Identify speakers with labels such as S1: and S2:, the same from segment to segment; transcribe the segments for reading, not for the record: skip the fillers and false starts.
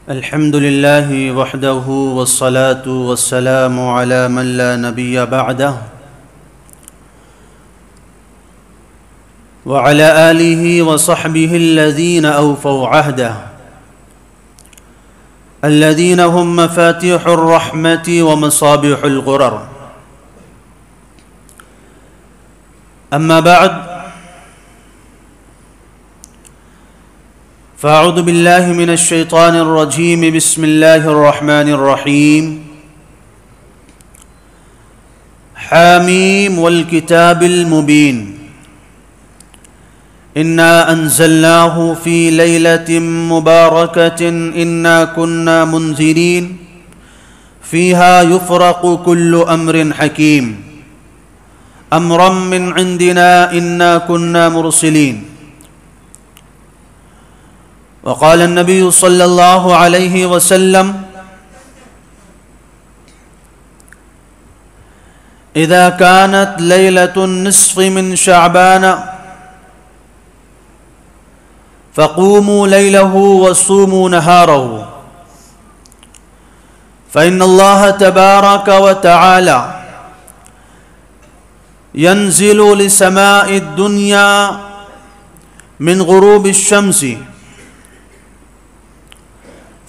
S1: الحمد لله وحده والصلاة والسلام على من لا نبي بعده وعلى آله وصحبه الذين أوفوا عهده الذين هم مفاتيح الرحمة ومصابيح الغرر. أما بعد، فأعوذ بالله من الشيطان الرجيم. بسم الله الرحمن الرحيم. حاميم والكتاب المبين إنا أنزلناه في ليلة مباركة إنا كنا منذرين فيها يفرق كل أمر حكيم أمرا من عندنا إنا كنا مرسلين. وقال النبي صلى الله عليه وسلم: إذا كانت ليلة النصف من شعبان فقوموا ليله وصوموا نهاره، فإن الله تبارك وتعالى ينزل لسماء الدنيا من غروب الشمس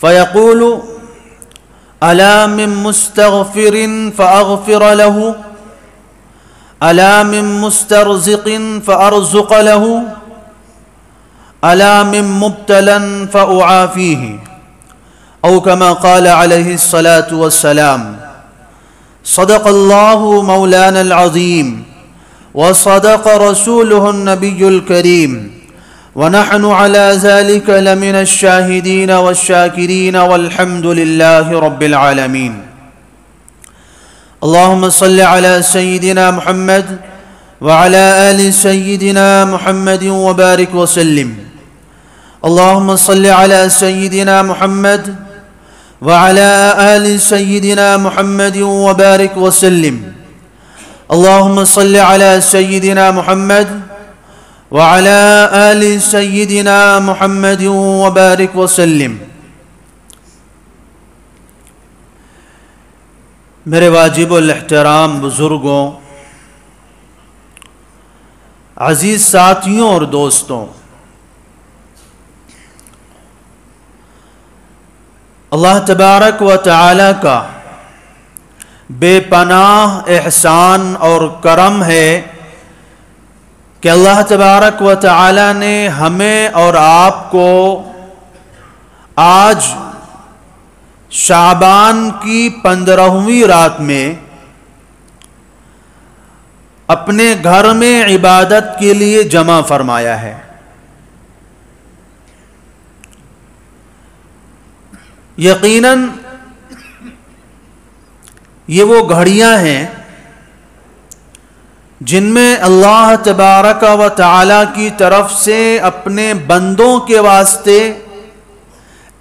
S1: فيقول: ألا من مستغفر فأغفر له، ألا من مسترزق فأرزق له، ألا من مبتلى فأعافيه، أو كما قال عليه الصلاة والسلام. صدق الله مولانا العظيم وصدق رسوله النبي الكريم، ونحن على ذلك لمن الشاهدين والشاكرين والحمد لله رب العالمين. اللهم صل على سيدنا محمد وعلى آل سيدنا محمد وبارك وسلم. اللهم صل على سيدنا محمد وعلى آل سيدنا محمد وبارك وسلم. اللهم صل على سيدنا محمد وعلى آل سيدنا محمد وبارك وسلم. میرے واجب الاحترام بزرگوں، عزیز ساتھیوں اور دوستوں، اللہ تبارک و تعالی کا بے پناہ احسان اور کرم ہے کہ اللہ تبارک و تعالی نے ہمیں اور آپ کو آج شعبان کی 15ویں رات میں اپنے گھر میں عبادت کے لیے جمع فرمایا ہے. یقیناً یہ وہ گھڑیاں ہیں جن میں اللہ تبارک و تعالی کی طرف سے اپنے بندوں کے واسطے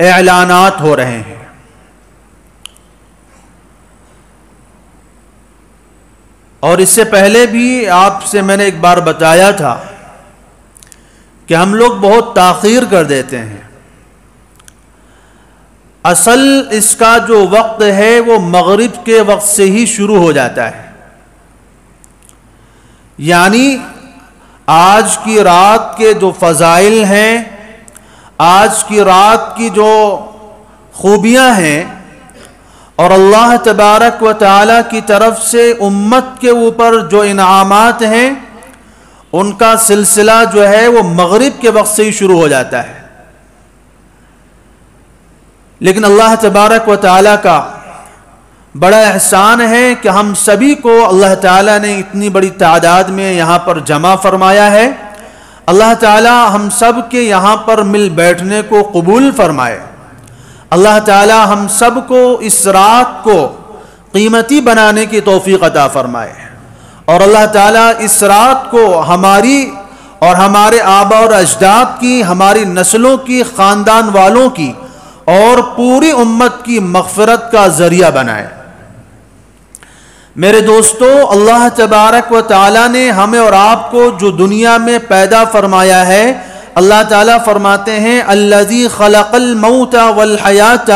S1: اعلانات ہو رہے ہیں. اور اس سے پہلے بھی آپ سے میں نے ایک بار بتایا تھا کہ ہم لوگ بہت تاخیر کر دیتے ہیں. اصل اس کا جو وقت ہے وہ مغرب کے وقت سے ہی شروع ہو جاتا ہے. یعنی آج کی رات کے جو فضائل ہیں، آج کی رات کی جو خوبیاں ہیں، اور اللہ تبارک و تعالی کی طرف سے امت کے اوپر جو انعامات ہیں، ان کا سلسلہ جو ہے وہ مغرب کے وقت سے ہی شروع ہو جاتا ہے. لیکن اللہ تبارک و تعالی کا بڑا احسان ہے کہ ہم سبھی کو اللہ تعالیٰ نے اتنی بڑی تعداد میں یہاں پر جمع فرمایا ہے. اللہ تعالیٰ ہم سب کے یہاں پر مل بیٹھنے کو قبول فرمائے. اللہ تعالیٰ ہم سب کو اس رات کو قیمتی بنانے کی توفیق عطا فرمائے، اور اللہ تعالیٰ اس رات کو ہماری اور ہمارے آبا اور اجداد کی، ہماری نسلوں کی، خاندان والوں کی اور پوری امت کی مغفرت کا ذریعہ بنائے. میرے دوستو، اللہ تبارک و تعالی نے ہمیں اور آپ کو جو دنیا میں پیدا فرمایا ہے، اللہ تعالیٰ فرماتے ہیں الذی خلق الموت والحیات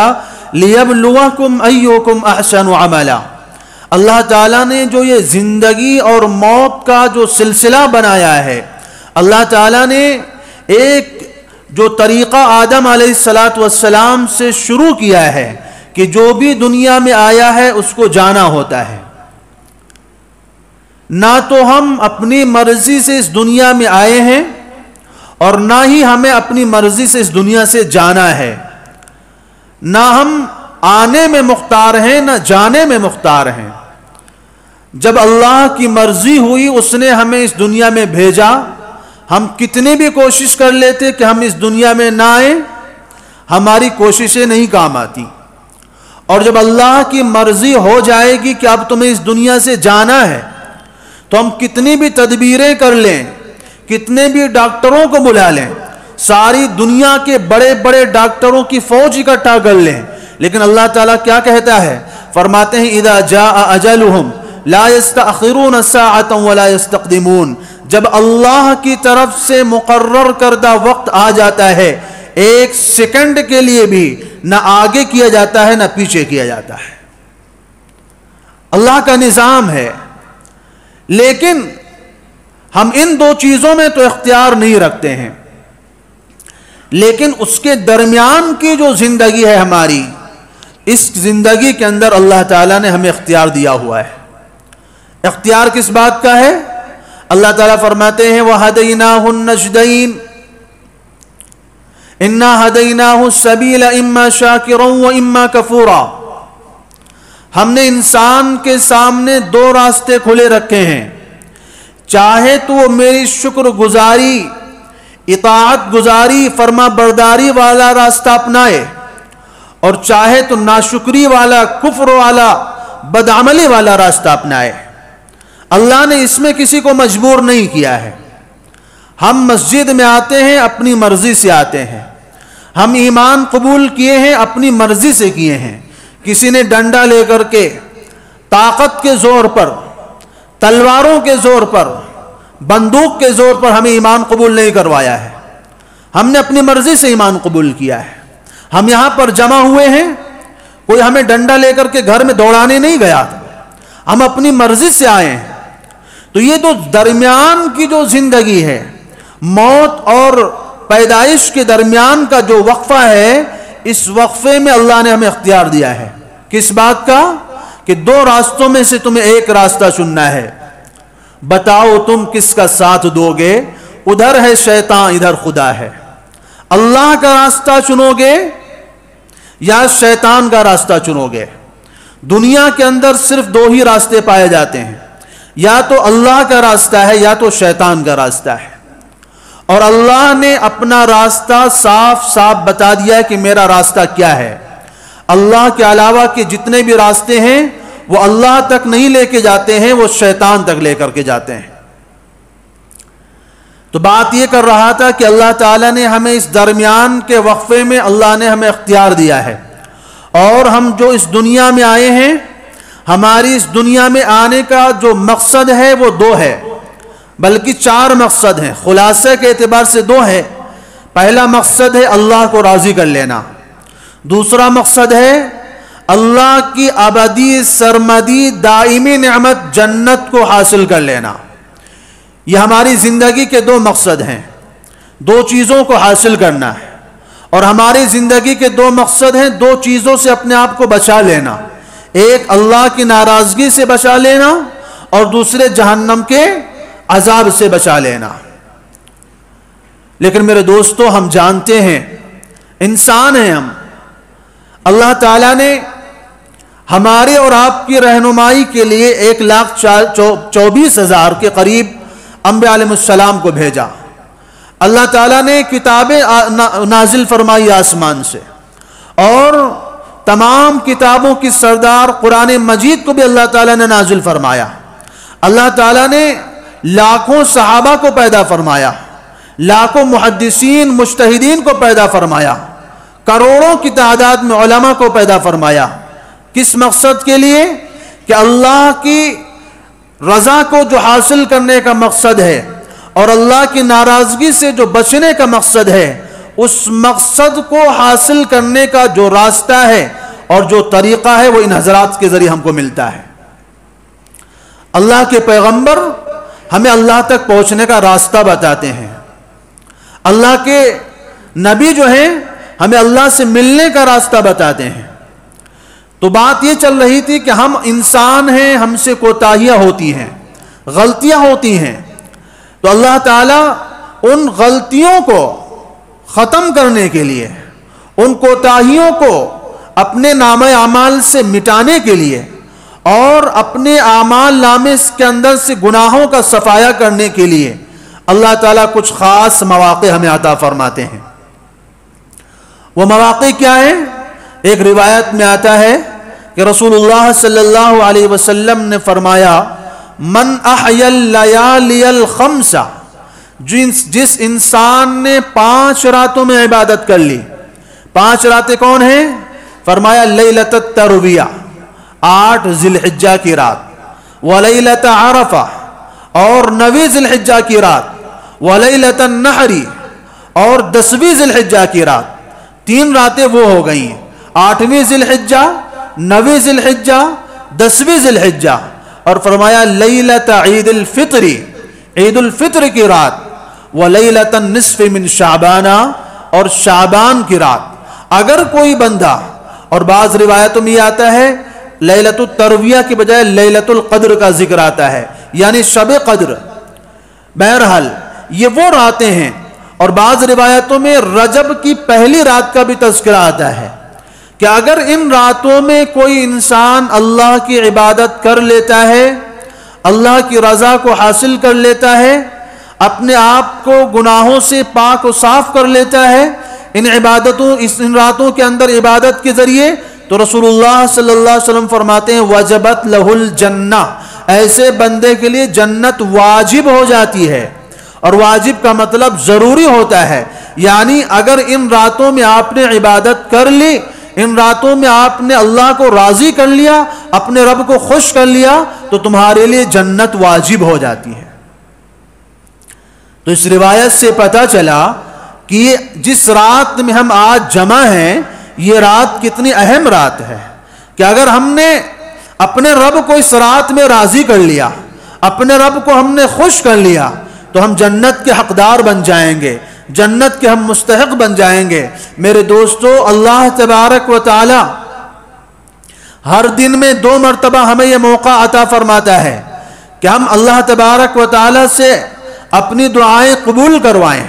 S1: لیبلوکم ایکم احسن عملا. اللہ تعالیٰ نے جو یہ زندگی اور موت کا جو سلسلہ بنایا ہے، اللہ تعالیٰ نے ایک جو طریقہ آدم علیہ السلام سے شروع کیا ہے کہ جو بھی دنیا میں آیا ہے اس کو جانا ہوتا ہے. نہ تو ہم اپنی مرضی سے اس دنیا میں آئے ہیں اور نہ ہی ہمیں اپنی مرضی سے اس دنیا سے جانا ہے. نہ ہم آنے میں مختار ہیں نہ جانے میں مختار ہیں. جب اللہ کی مرضی ہوئی اس نے ہمیں اس دنیا میں بھیجا. ہم کتنی بھی کوشش کر لیتے کہ ہم اس دنیا میں نہ آئیں، ہماری کوششیں نہیں کام آتی. اور جب اللہ کی مرضی ہو جائے گی کہ اب تمہیں اس دنیا سے جانا ہے تو ہم کتنی بھی تدبیریں کر لیں، کتنے بھی ڈاکٹروں کو بلا لیں، ساری دنیا کے بڑے بڑے ڈاکٹروں کی فوج اکٹھا کر لیں، لیکن اللہ تعالیٰ کیا کہتا ہے؟ فرماتے ہیں اذا جاء اجلہم لا یستأخرون ساعۃ ولا یستقدمون. جب اللہ کی طرف سے مقرر کردہ وقت آ جاتا ہے، ایک سیکنڈ کے لیے بھی نہ آگے کیا جاتا ہے نہ پیچھے کیا جاتا ہے. اللہ کا نظام ہے. لیکن ہم ان دو چیزوں میں تو اختیار نہیں رکھتے ہیں، لیکن اس کے درمیان کی جو زندگی ہے ہماری، اس زندگی کے اندر اللہ تعالیٰ نے ہمیں اختیار دیا ہوا ہے. اختیار کس بات کا ہے؟ اللہ تعالیٰ فرماتے ہیں وَهَدَيْنَاهُ النَّجْدَيْنِ إِنَّا هَدَيْنَاهُ السَّبِيلَ إِمَّا شَاكِرًا وَإِمَّا كَفُورًا. ہم نے انسان کے سامنے دو راستے کھلے رکھے ہیں، چاہے تو وہ میری شکر گزاری، اطاعت گزاری، فرما برداری والا راستہ اپنائے، اور چاہے تو ناشکری والا، کفر والا، بدعملی والا راستہ اپنائے. اللہ نے اس میں کسی کو مجبور نہیں کیا ہے. ہم مسجد میں آتے ہیں اپنی مرضی سے آتے ہیں، ہم ایمان قبول کیے ہیں اپنی مرضی سے کیے ہیں. کسی نے ڈنڈا لے کر کے، طاقت کے زور پر، تلواروں کے زور پر، بندوق کے زور پر ہمیں ایمان قبول نہیں کروایا ہے. ہم نے اپنی مرضی سے ایمان قبول کیا ہے. ہم یہاں پر جمع ہوئے ہیں، کوئی ہمیں ڈنڈا لے کر کے گھر میں دوڑانے نہیں گیا تھا، ہم اپنی مرضی سے آئے ہیں. تو یہ تو درمیان کی جو زندگی ہے، موت اور پیدائش کے درمیان کا جو وقفہ ہے، اس وقفے میں اللہ نے ہمیں اختیار دیا ہے. کس بات کا؟ کہ دو راستوں میں سے تمہیں ایک راستہ چننا ہے. بتاؤ تم کس کا ساتھ دو گے؟ ادھر ہے شیطان، ادھر خدا ہے. اللہ کا راستہ چنو گے یا شیطان کا راستہ چنو گے؟ دنیا کے اندر صرف دو ہی راستے پائے جاتے ہیں، یا تو اللہ کا راستہ ہے یا تو شیطان کا راستہ ہے. اور اللہ نے اپنا راستہ صاف صاف بتا دیا ہے کہ میرا راستہ کیا ہے. اللہ کے علاوہ کے جتنے بھی راستے ہیں وہ اللہ تک نہیں لے کے جاتے ہیں، وہ شیطان تک لے کر کے جاتے ہیں. تو بات یہ کر رہا تھا کہ اللہ تعالیٰ نے ہمیں اس درمیان کے وقفے میں اللہ نے ہمیں اختیار دیا ہے. اور ہم جو اس دنیا میں آئے ہیں، ہماری اس دنیا میں آنے کا جو مقصد ہے وہ دو ہے، بلکہ چار مقصد ہیں. خلاصے کے اعتبار سے دو ہے. پہلا مقصد ہے اللہ کو راضی کر لینا. دوسرا مقصد ہے اللہ کی ابدی سرمدی دائمی نعمت جنت کو حاصل کر لینا. یہ ہماری زندگی کے دو مقصد ہیں، دو چیزوں کو حاصل کرنا ہے. اور ہماری زندگی کے دو مقصد ہیں، دو چیزوں سے اپنے آپ کو بچا لینا. ایک اللہ کی ناراضگی سے بچا لینا اور دوسرے جہنم کے عذاب سے بچا لینا. لیکن میرے دوستو، ہم جانتے ہیں، انسان ہیں ہم. اللہ تعالیٰ نے ہمارے اور آپ کی رہنمائی کے لیے 1,24,000 کے قریب انبیاء علیہ السلام کو بھیجا. اللہ تعالیٰ نے کتابیں نازل فرمائی آسمان سے، اور تمام کتابوں کی سردار قرآن مجید کو بھی اللہ تعالیٰ نے نازل فرمایا. اللہ تعالیٰ نے لاکھوں صحابہ کو پیدا فرمایا، لاکھوں محدثین مجتہدین کو پیدا فرمایا، کروڑوں کی تعداد میں علماء کو پیدا فرمایا. کس مقصد کے لیے؟ کہ اللہ کی رضا کو جو حاصل کرنے کا مقصد ہے اور اللہ کی ناراضگی سے جو بچنے کا مقصد ہے، اس مقصد کو حاصل کرنے کا جو راستہ ہے اور جو طریقہ ہے وہ ان حضرات کے ذریعے ہم کو ملتا ہے۔ اللہ کے پیغمبر ہمیں اللہ تک پہنچنے کا راستہ بتاتے ہیں، اللہ کے نبی جو ہیں ہمیں اللہ سے ملنے کا راستہ بتاتے ہیں۔ تو بات یہ چل رہی تھی کہ ہم انسان ہیں، ہم سے کوتاہیاں ہوتی ہیں، غلطیاں ہوتی ہیں، تو اللہ تعالیٰ ان غلطیوں کو ختم کرنے کے لیے، ان کوتاہیوں کو اپنے نامہ اعمال سے مٹانے کے لیے اور اپنے اعمال نامے کے اندر سے گناہوں کا صفایا کرنے کے لیے اللہ تعالیٰ کچھ خاص مواقع ہمیں عطا فرماتے ہیں۔ وہ مواقع کیا ہیں؟ ایک روایت میں آتا ہے کہ رسول اللہ صلی اللہ علیہ وسلم نے فرمایا، من احیا اللیالی الخمس، جس انسان نے 5 راتوں میں عبادت کر لی۔ 5 راتیں کون ہیں؟ فرمایا لیلۃ الترویہ، 8 ذی الحجہ کی رات، ولیلۃ عرفہ، اور 9 ذی الحجہ کی رات، ولیلۃ النحر، اور 10ویں ذی الحجہ کی رات۔ 3 راتیں وہ ہو گئیں، 8ویں ذی الحجہ، 9ویں ذی الحجہ، 10ویں ذی الحجہ، اور فرمایا لیلۃ عید الفطر، عید الفطر کی رات، ولیلۃ النصف من شعبان، اور شعبان کی رات۔ اگر کوئی بندہ، اور بعض روایتوں میں یہ آتا ہے لیلۃ الترویہ کی بجائے لیلۃ القدر کا ذکر آتا ہے، یعنی شب قدر۔ بہرحال یہ وہ راتیں ہیں، اور بعض روایتوں میں رجب کی پہلی رات کا بھی تذکرہ آتا ہے کہ اگر ان راتوں میں کوئی انسان اللہ کی عبادت کر لیتا ہے، اللہ کی رضا کو حاصل کر لیتا ہے، اپنے آپ کو گناہوں سے پاک و صاف کر لیتا ہے ان راتوں کے اندر عبادت کے ذریعے، تو رسول اللہ صلی اللہ علیہ وسلم فرماتے ہیں وجبت لہ الجنہ، ایسے بندے کے لیے جنت واجب ہو جاتی ہے۔ اور واجب کا مطلب ضروری ہوتا ہے، یعنی اگر ان راتوں میں آپ نے عبادت کر لی، ان راتوں میں آپ نے اللہ کو راضی کر لیا، اپنے رب کو خوش کر لیا، تو تمہارے لیے جنت واجب ہو جاتی ہے۔ تو اس روایت سے پتہ چلا کہ جس رات میں ہم آج جمع ہیں، یہ رات کتنی اہم رات ہے کہ اگر ہم نے اپنے رب کو اس رات میں راضی کر لیا، اپنے رب کو ہم نے خوش کر لیا، تو ہم جنت کے حقدار بن جائیں گے، جنت کے ہم مستحق بن جائیں گے۔ میرے دوستو، اللہ تبارک و تعالی ہر دن میں 2 مرتبہ ہمیں یہ موقع عطا فرماتا ہے کہ ہم اللہ تبارک و تعالی سے اپنی دعائیں قبول کروائیں۔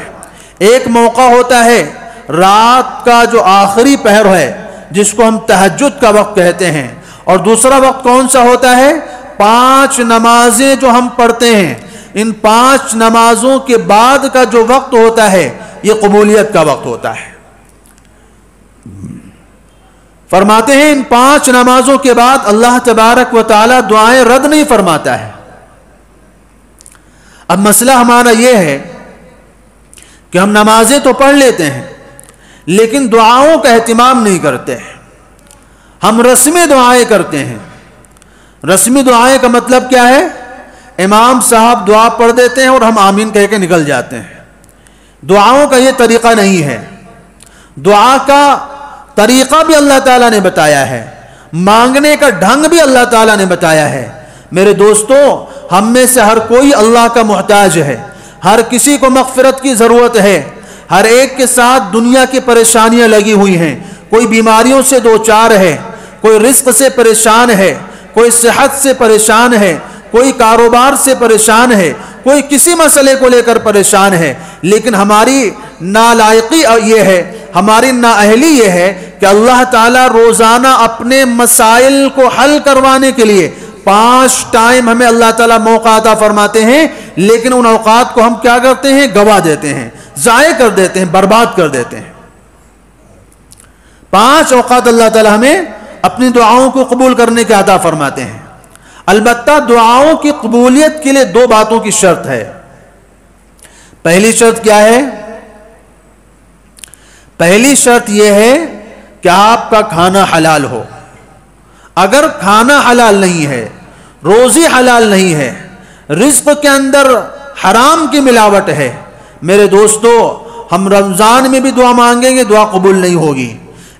S1: ایک موقع ہوتا ہے رات کا جو آخری پہر ہے، جس کو ہم تہجد کا وقت کہتے ہیں، اور دوسرا وقت کون سا ہوتا ہے؟ 5 نمازیں جو ہم پڑھتے ہیں، ان 5 نمازوں کے بعد کا جو وقت ہوتا ہے، یہ قبولیت کا وقت ہوتا ہے۔ فرماتے ہیں ان 5 نمازوں کے بعد اللہ تبارک و تعالی دعائیں رد نہیں فرماتا ہے۔ اب مسئلہ ہمارا یہ ہے کہ ہم نمازیں تو پڑھ لیتے ہیں، لیکن دعاؤں کا اہتمام نہیں کرتے ہیں۔ ہم رسمی دعائیں کرتے ہیں۔ رسمی دعائیں کا مطلب کیا ہے؟ امام صاحب دعا پڑھ دیتے ہیں اور ہم آمین کہہ کے نکل جاتے ہیں۔ دعاؤں کا یہ طریقہ نہیں ہے۔ دعا کا طریقہ بھی اللہ تعالیٰ نے بتایا ہے، مانگنے کا ڈھنگ بھی اللہ تعالیٰ نے بتایا ہے۔ میرے دوستو، ہم میں سے ہر کوئی اللہ کا محتاج ہے، ہر کسی کو مغفرت کی ضرورت ہے، ہر ایک کے ساتھ دنیا کی پریشانیاں لگی ہوئی ہیں۔ کوئی بیماریوں سے دوچار ہے، کوئی رزق سے پریشان ہے، کوئی صحت سے پریشان ہے، کوئی کاروبار سے پریشان ہے، کوئی کسی مسئلے کو لے کر پریشان ہے، لیکن ہماری نالائقی یہ ہے، ہماری نااہلی یہ ہے کہ اللہ تعالیٰ روزانہ اپنے مسائل کو حل کروانے کے لیے 5 ٹائم ہمیں اللہ تعالیٰ موقع عطا فرماتے ہیں، لیکن ان اوقات کو ہم کیا کرتے ہیں؟ گوا دیتے ہیں، ضائع کر دیتے ہیں، برباد کر دیتے ہیں۔ 5 اوقات اللہ تعالیٰ ہمیں اپنی دعاؤں کو قبول کرنے کے عطا فرماتے ہیں۔ البتہ دعاؤں کی قبولیت کے لیے 2 باتوں کی شرط ہے۔ پہلی شرط کیا ہے؟ پہلی شرط یہ ہے کہ آپ کا کھانا حلال ہو۔ اگر کھانا حلال نہیں ہے، روزی حلال نہیں ہے، رزق کے اندر حرام کی ملاوٹ ہے۔ میرے دوستو، ہم رمضان میں بھی دعا مانگیں گے، دعا قبول نہیں ہوگی۔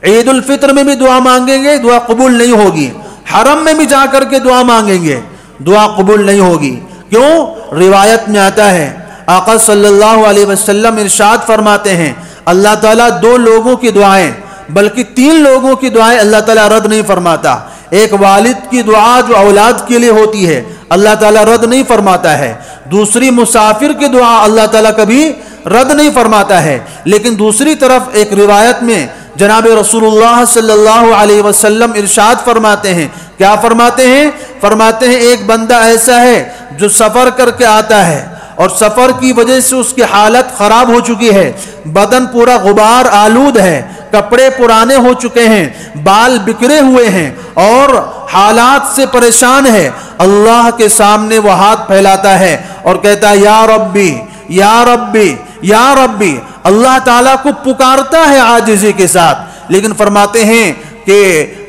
S1: عید الفطر میں بھی دعا مانگیں گے، دعا قبول نہیں ہوگی۔ حرم میں بھی جا کر کے دعا مانگیں گے، دعا قبول نہیں ہوگی۔ کیوں؟ روایت میں آتا ہے، آقا صلی اللہ علیہ وسلم ارشاد فرماتے ہیں، اللہ تعالیٰ 2 لوگوں کی دعائیں بلکہ 3 لوگوں کی دعائیں اللہ تعالیٰ رد نہیں فرماتا۔ ایک والد کی دعا جو اولاد کے لیے ہوتی ہے اللہ تعالیٰ رد نہیں فرماتا ہے، دوسری مسافر کی دعا اللہ تعالیٰ کبھی رد نہیں فرماتا ہے۔ لیکن دوسری طرف ایک روایت میں جناب رسول اللہ صلی اللہ علیہ وسلم ارشاد فرماتے ہیں، کیا فرماتے ہیں؟ فرماتے ہیں ایک بندہ ایسا ہے جو سفر کر کے آتا ہے اور سفر کی وجہ سے اس کی حالت خراب ہو چکی ہے، بدن پورا غبار آلود ہے، کپڑے پرانے ہو چکے ہیں، بال بکھرے ہوئے ہیں اور حالات سے پریشان ہے، اللہ کے سامنے وہ ہاتھ پھیلاتا ہے اور کہتا ہے یا ربی یا ربی یا ربی، اللہ تعالیٰ کو پکارتا ہے عاجزی کے ساتھ۔ لیکن فرماتے ہیں کہ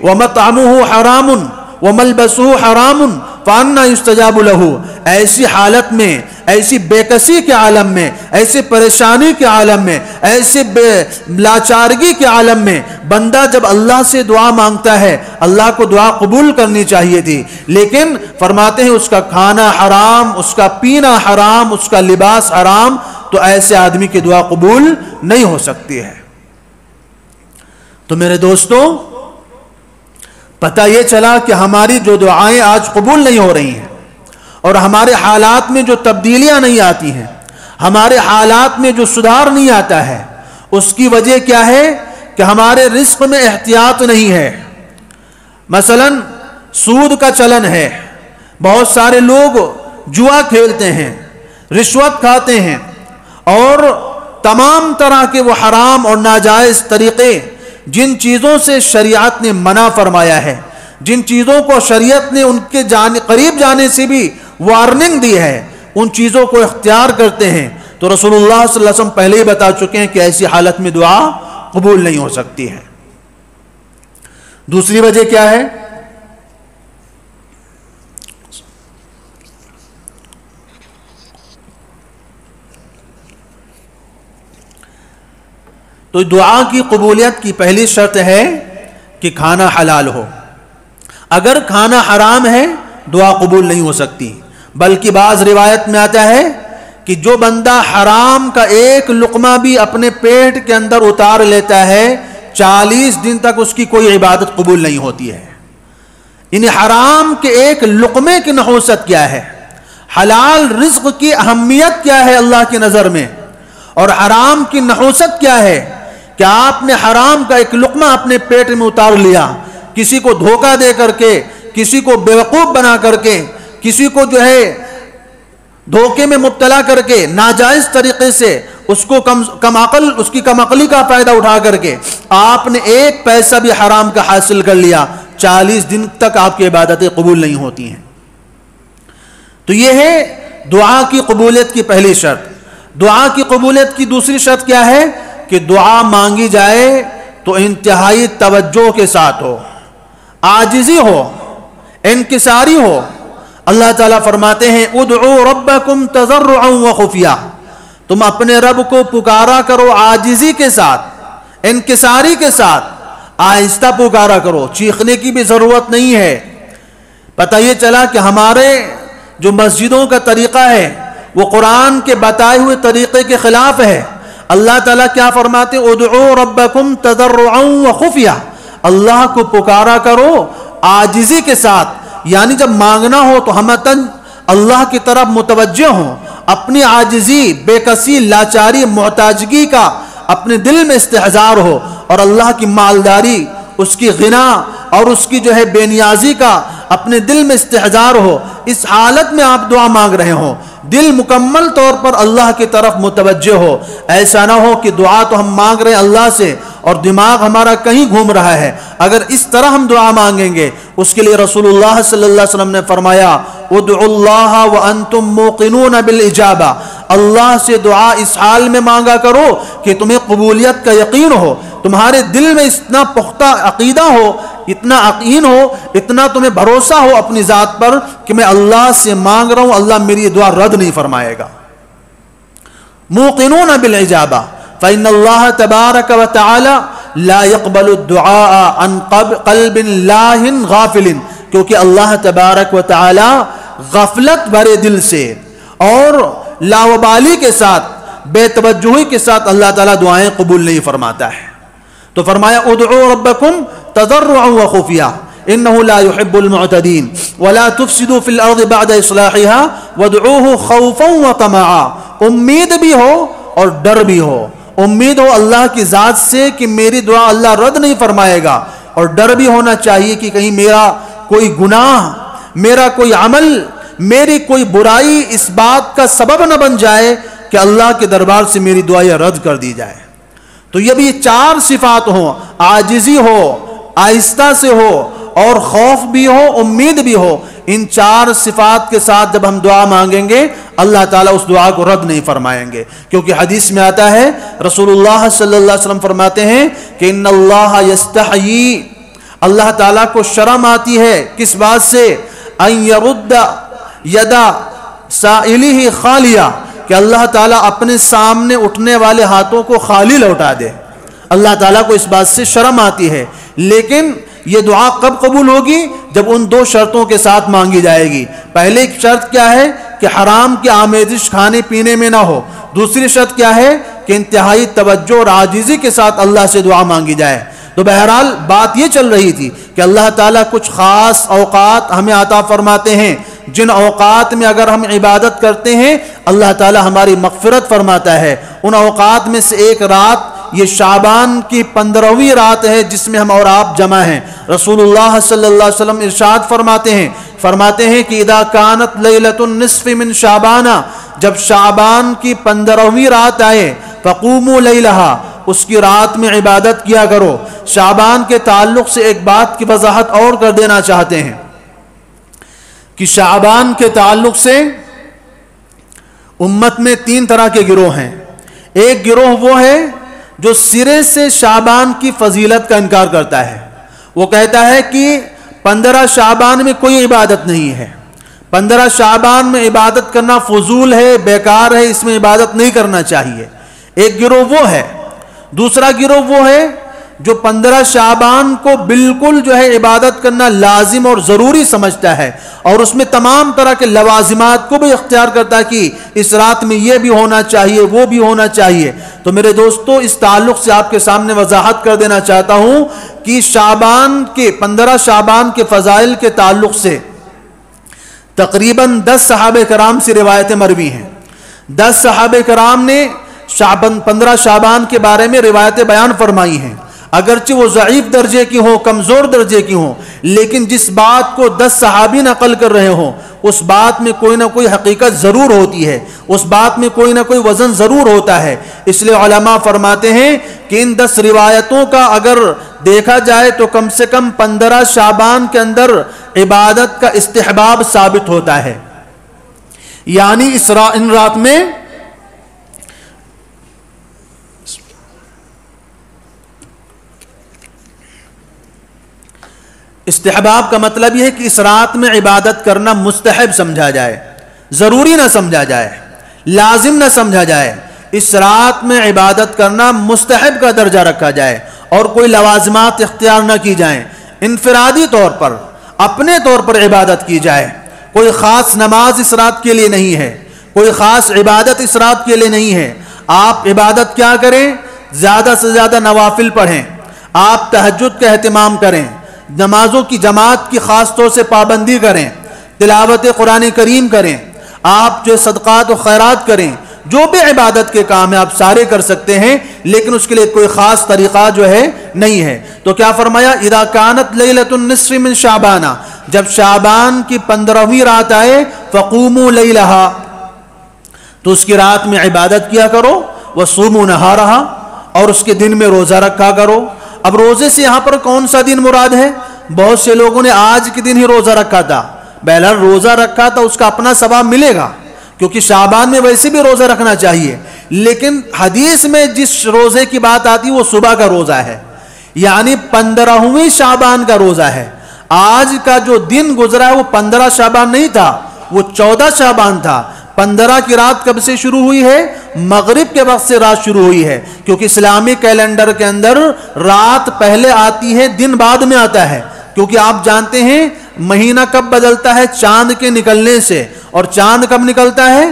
S1: وَمَطْعَمُهُ حَرَامٌ وَمَلْبَسُهُ حَرَامٌ فَأَنَّى يُسْتَجَابُ لَهُ، ایسی حالت میں، ایسی بے کسی کے عالم میں، ایسے پریشانی کے عالم میں، ایسے لاچارگی کے عالم میں بندہ جب اللہ سے دعا مانگتا ہے، اللہ کو دعا قبول کرنی چاہیے تھی، لیکن فرماتے ہیں اس کا کھانا حرام، اس کا پینا حرام، اس کا لباس حرام، تو ایسے آدمی کی دعا قبول نہیں ہو سکتی ہے۔ تو میرے دوستو، پتہ یہ چلا کہ ہماری جو دعائیں آج قبول نہیں ہو رہی ہیں اور ہمارے حالات میں جو تبدیلیاں نہیں آتی ہیں، ہمارے حالات میں جو سدھار نہیں آتا ہے، اس کی وجہ کیا ہے کہ ہمارے رزق میں احتیاط نہیں ہے۔ مثلا سود کا چلن ہے، بہت سارے لوگ جوا کھیلتے ہیں، رشوت کھاتے ہیں اور تمام طرح کے وہ حرام اور ناجائز طریقے، جن چیزوں سے شریعت نے منع فرمایا ہے، جن چیزوں کو شریعت نے ان کے قریب جانے سے بھی وارننگ دی ہے، ان چیزوں کو اختیار کرتے ہیں۔ تو رسول اللہ صلی اللہ علیہ وسلم پہلے ہی بتا چکے ہیں کہ ایسی حالت میں دعا قبول نہیں ہو سکتی ہے۔ دوسری وجہ کیا ہے؟ تو دعا کی قبولیت کی پہلی شرط ہے کہ کھانا حلال ہو۔ اگر کھانا حرام ہے دعا قبول نہیں ہو سکتی، بلکہ بعض روایت میں آتا ہے کہ جو بندہ حرام کا ایک لقمہ بھی اپنے پیٹ کے اندر اتار لیتا ہے 40 دن تک اس کی کوئی عبادت قبول نہیں ہوتی ہے۔ یعنی حرام کے ایک لقمے کی نحوست کیا ہے، حلال رزق کی اہمیت کیا ہے اللہ کی نظر میں، اور حرام کی نحوست کیا ہے کہ آپ نے حرام کا ایک لقمہ اپنے پیٹ میں اتار لیا، کسی کو دھوکہ دے کر کے، کسی کو بیوقوف بنا کر کے، کسی کو جو ہے دھوکے میں مبتلا کر کے، ناجائز طریقے سے اس کو اس کی کم عقلی کا فائدہ اٹھا کر کے آپ نے ایک پیسہ بھی حرام کا حاصل کر لیا، 40 دن تک آپ کی عبادتیں قبول نہیں ہوتی ہیں۔ تو یہ ہے دعا کی قبولیت کی پہلی شرط۔ دعا کی قبولیت کی دوسری شرط کیا ہے کہ دعا مانگی جائے تو انتہائی توجہ کے ساتھ ہو، عاجزی ہو، انکساری ہو۔ اللہ تعالیٰ فرماتے ہیں ادعوا ربکم تضرعا وخفیہ، تم اپنے رب کو پکارا کرو عاجزی کے ساتھ، انکساری کے ساتھ، آہستہ پکارا کرو، چیخنے کی بھی ضرورت نہیں ہے۔ پتہ یہ چلا کہ ہمارے جو مسجدوں کا طریقہ ہے وہ قرآن کے بتائے ہوئے طریقے کے خلاف ہے۔ اللہ تعالیٰ کیا فرماتے ادعوا ربکم تضرعا وخفیہ، اللہ کو پکارا کرو عاجزی کے ساتھ، یعنی جب مانگنا ہو تو ہمتاً اللہ کی طرف متوجہ ہوں، اپنی عاجزی، بے کسی، لاچاری، محتاجگی کا اپنے دل میں استحضار ہو، اور اللہ کی مالداری، اس کی غنا اور اس کی جو ہے بے نیازی کا اپنے دل میں استحضار ہو۔ اس حالت میں آپ دعا مانگ رہے ہوں، دل مکمل طور پر اللہ کی طرف متوجہ ہو۔ ایسا نہ ہو کہ دعا تو ہم مانگ رہے ہیں اللہ سے اور دماغ ہمارا کہیں گھوم رہا ہے۔ اگر اس طرح ہم دعا مانگیں گے، اس کے لیے رسول اللہ صلی اللہ علیہ وسلم نے فرمایا ادعوا اللہ وانتم موقنون بالاجابہ، اللہ سے دعا اس حال میں مانگا کرو کہ تمہیں قبولیت کا یقین ہو، تمہارے دل میں اتنا پختہ عقیدہ ہو، اتنا یقین ہو، اتنا تمہیں بھروسہ ہو اپنی ذات پر کہ میں اللہ سے مانگ رہا ہوں، اللہ میری دعا رد نہیں فرمائے گا۔ موقنون بالعجابہ فإن اللہ تبارک و تعالی لا يقبل الدعاء عن قلب لاہ غافل، کیونکہ اللہ تبارک و تعالی غفلت بھرے دل سے اور لاوبالی کے ساتھ، بے توجہی کے ساتھ اللہ تعالیٰ دعائیں قبول نہیں فرماتا ہے۔ تو فرمایا ادعوا ربکم تضرعا وخفیا انہ لا يحب المعتدین ولا تفسدوا فی الارض بعد اصلاحها وادعوه خوفا وطمعا، امید بھی ہو اور ڈر بھی ہو، امید ہو اللہ کی ذات سے کہ میری دعا اللہ رد نہیں فرمائے گا، اور ڈر بھی ہونا چاہیے کہ کہیں میرا کوئی گناہ، میرا کوئی عمل، میری کوئی برائی اس بات کا سبب نہ بن جائے کہ اللہ کے دربار سے میری دعائیں رد کر دی جائے۔ تو یہ بھی چار صفات ہوں، عاجزی ہو، آہستہ سے ہو، اور خوف بھی ہو، امید بھی ہو، ان چار صفات کے ساتھ جب ہم دعا مانگیں گے اللہ تعالیٰ اس دعا کو رد نہیں فرمائیں گے، کیونکہ حدیث میں آتا ہے رسول اللہ صلی اللہ علیہ وسلم فرماتے ہیں کہ ان اللہ یستحیی، اللہ تعالیٰ کو شرم آتی ہے کس بات سے؟ ان یرد یدا سائلہ خالیہ، کہ اللہ تعالیٰ اپنے سامنے اٹھنے والے ہاتھوں کو خالی لوٹا دے، اللہ تعالیٰ کو اس بات سے شرم آتی ہے۔ لیکن یہ دعا کب قبول ہوگی؟ جب ان دو شرطوں کے ساتھ مانگی جائے گی۔ پہلے ایک شرط کیا ہے کہ حرام کی آمیزش کھانے پینے میں نہ ہو، دوسری شرط کیا ہے کہ انتہائی توجہ اور عاجزی کے ساتھ اللہ سے دعا مانگی جائے۔ تو بہرحال بات یہ چل رہی تھی کہ اللہ تعالیٰ کچھ خاص اوقات ہمیں عطا فرماتے ہیں، جن اوقات میں اگر ہم عبادت کرتے ہیں اللہ تعالیٰ ہماری مغفرت فرماتا ہے۔ ان اوقات میں سے ایک رات یہ شعبان کی 15ویں رات ہے جس میں ہم اور آپ جمع ہیں۔ رسول اللہ صلی اللہ علیہ وسلم ارشاد فرماتے ہیں کہ اذا کانت لیلۃ النصف من شعبان، جب شعبان کی 15ویں رات آئے، فقوموا لیلہا، اس کی رات میں عبادت کیا کرو۔ شعبان کے تعلق سے ایک بات کی وضاحت اور کر دینا چاہتے ہیں کہ شعبان کے تعلق سے امت میں 3 طرح کے گروہ ہیں۔ ایک گروہ وہ ہے جو سرے سے شعبان کی فضیلت کا انکار کرتا ہے، وہ کہتا ہے کہ 15 شعبان میں کوئی عبادت نہیں ہے، 15 شعبان میں عبادت کرنا فضول ہے، بیکار ہے، اس میں عبادت نہیں کرنا چاہیے۔ ایک گروہ وہ ہے۔ دوسرا گروہ وہ ہے جو 15 شعبان کو بالکل جو ہے عبادت کرنا لازم اور ضروری سمجھتا ہے، اور اس میں تمام طرح کے لوازمات کو بھی اختیار کرتا ہے کہ اس رات میں یہ بھی ہونا چاہیے، وہ بھی ہونا چاہیے۔ تو میرے دوستو، اس تعلق سے آپ کے سامنے وضاحت کر دینا چاہتا ہوں کہ شعبان کے 15 شعبان کے فضائل کے تعلق سے تقریباً 10 صحابہ کرام سے روایتیں مروی ہیں۔ 10 صحابہ کرام نے 15 شعبان کے بارے میں روایتیں بیان فرمائی ہیں، اگرچہ وہ ضعیف درجے کی ہوں، کمزور درجے کی ہوں، لیکن جس بات کو 10 صحابی نقل کر رہے ہوں اس بات میں کوئی نہ کوئی حقیقت ضرور ہوتی ہے، اس بات میں کوئی نہ کوئی وزن ضرور ہوتا ہے۔ اس لیے علماء فرماتے ہیں کہ ان 10 روایتوں کا اگر دیکھا جائے تو کم سے کم 15 شعبان کے اندر عبادت کا استحباب ثابت ہوتا ہے، یعنی ان رات میں استحباب کا مطلب یہ ہے کہ اس رات میں عبادت کرنا مستحب سمجھا جائے، ضروری نہ سمجھا جائے، لازم نہ سمجھا جائے، اس رات میں عبادت کرنا مستحب کا درجہ رکھا جائے اور کوئی لوازمات اختیار نہ کی جائیں، انفرادی طور پر اپنے طور پر عبادت کی جائے۔ کوئی خاص نماز اس رات کے لیے نہیں ہے، کوئی خاص عبادت اس رات کے لیے نہیں ہے۔ آپ عبادت کیا کریں؟ زیادہ سے زیادہ نوافل پڑھیں، آپ تہجد کا اہتمام کریں، نمازوں کی جماعت کی خاص طور سے پابندی کریں، تلاوت قرآن کریم کریں، آپ جو صدقات و خیرات کریں، جو بھی عبادت کے کام ہیں آپ سارے کر سکتے ہیں، لیکن اس کے لیے کوئی خاص طریقہ جو ہے نہیں ہے۔ تو کیا فرمایا؟ اذا کانت لیلۃ النصف من شعبان، جب شعبان کی 15ویں رات آئے، فقوموا لیلہا، تو اس کی رات میں عبادت کیا کرو، وصوموا نہارہا، اور اس کے دن میں روزہ رکھا کرو۔ اب روزے سے یہاں پر کون سا دن مراد ہے؟ بہت سے لوگوں نے آج کے دن ہی روزہ رکھا تھا، بہرحال روزہ رکھا تو اس کا اپنا ثواب ملے گا، کیونکہ شعبان میں ویسے بھی روزہ رکھنا چاہیے، لیکن حدیث میں جس روزے کی بات آتی وہ صبح کا روزہ ہے، یعنی 15ویں شعبان کا روزہ ہے۔ آج کا جو دن گزرا ہے وہ 15 شعبان نہیں تھا، وہ 14 شعبان تھا۔ 15 کی رات کب سے شروع ہوئی ہے؟ مغرب کے وقت سے رات شروع ہوئی ہے، کیونکہ اسلامی کیلنڈر کے اندر رات پہلے آتی ہے، دن بعد میں آتا ہے، کیونکہ آپ جانتے ہیں مہینہ کب بدلتا ہے؟ چاند کے نکلنے سے، اور چاند کب نکلتا ہے؟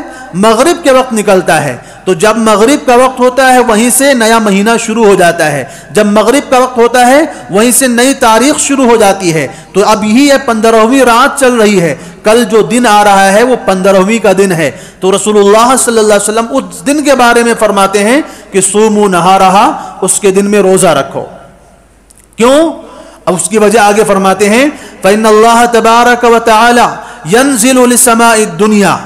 S1: مغرب کے وقت نکلتا ہے۔ تو جب مغرب کا وقت ہوتا ہے وہیں سے نیا مہینہ شروع ہو جاتا ہے، جب مغرب کا وقت ہوتا ہے وہیں سے نئی تاریخ شروع ہو جاتی ہے۔ تو اب یہی ہے 15ویں رات چل رہی ہے، کل جو دن آ رہا ہے وہ 15ویں کا دن ہے۔ تو رسول اللہ صلی اللہ علیہ وسلم اس دن کے بارے میں فرماتے ہیں کہ سومو نہارہا، اس کے دن میں روزہ رکھو۔ کیوں؟ اب اس کی وجہ آگے فرماتے ہیں فَإِنَّ اللَّهَ تَبَارَكَ وَتَعَالَى يَنزِلُ لِسَمَاءِ الدُّنْيَا،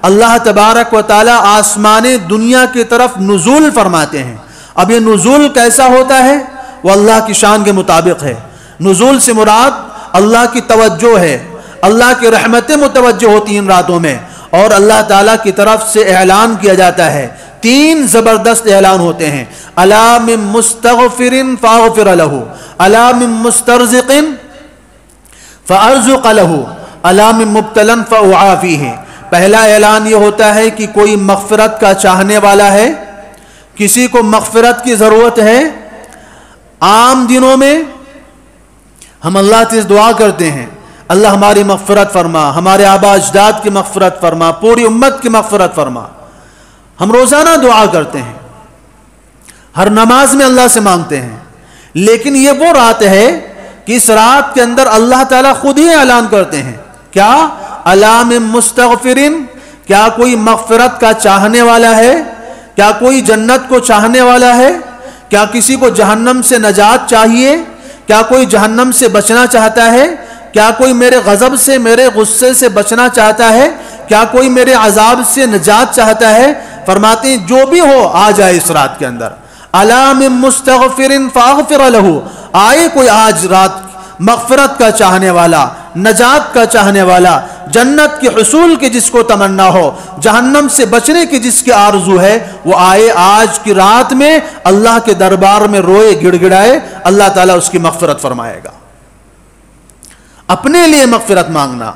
S1: اللہ تبارک و تعالی آسمان دنیا کی طرف نزول فرماتے ہیں۔ اب یہ نزول کیسا ہوتا ہے؟ وہ اللہ کی شان کے مطابق ہے۔ نزول سے مراد اللہ کی توجہ ہے، اللہ کی رحمتیں متوجہ ہوتی ہیں ان راتوں میں، اور اللہ تعالیٰ کی طرف سے اعلان کیا جاتا ہے۔ 3 زبردست اعلان ہوتے ہیں، الا من مستغفر فاغفر له، الا من مسترزق فارزق له، الا من مبتلا فاعافیہ۔ پہلا اعلان یہ ہوتا ہے کہ کوئی مغفرت کا چاہنے والا ہے، کسی کو مغفرت کی ضرورت ہے۔ عام دنوں میں ہم اللہ سے دعا کرتے ہیں، اللہ ہماری مغفرت فرما، ہمارے آبا اجداد کی مغفرت فرما، پوری امت کی مغفرت فرما۔ ہم روزانہ دعا کرتے ہیں، ہر نماز میں اللہ سے مانگتے ہیں، لیکن یہ وہ رات ہے کہ اس رات کے اندر اللہ تعالیٰ خود ہی اعلان کرتے ہیں، کیا؟ الا من مستغفرین، کیا کوئی مغفرت کا چاہنے والا ہے؟ کیا کوئی جنت کو چاہنے والا ہے؟ کیا کسی کو جہنم سے نجات چاہیے؟ کیا کوئی جہنم سے بچنا چاہتا ہے؟ کیا کوئی میرے غضب سے، میرے غصے سے بچنا چاہتا ہے؟ کیا کوئی میرے عذاب سے نجات چاہتا ہے؟ فرماتے ہیں جو بھی ہو آ جائے اس رات کے اندر۔ الا من مستغفر فاغفر له، آئے کوئی آج رات مغفرت کا چاہنے والا، نجات کا چاہنے والا، جنت کے حصول کی جس کو تمنا ہو، جہنم سے بچنے کی جس کی آرزو ہے، وہ آئے آج کی رات میں اللہ کے دربار میں روئے گڑ گڑائے، اللہ تعالیٰ اس کی مغفرت فرمائے گا۔ اپنے لیے مغفرت مانگنا،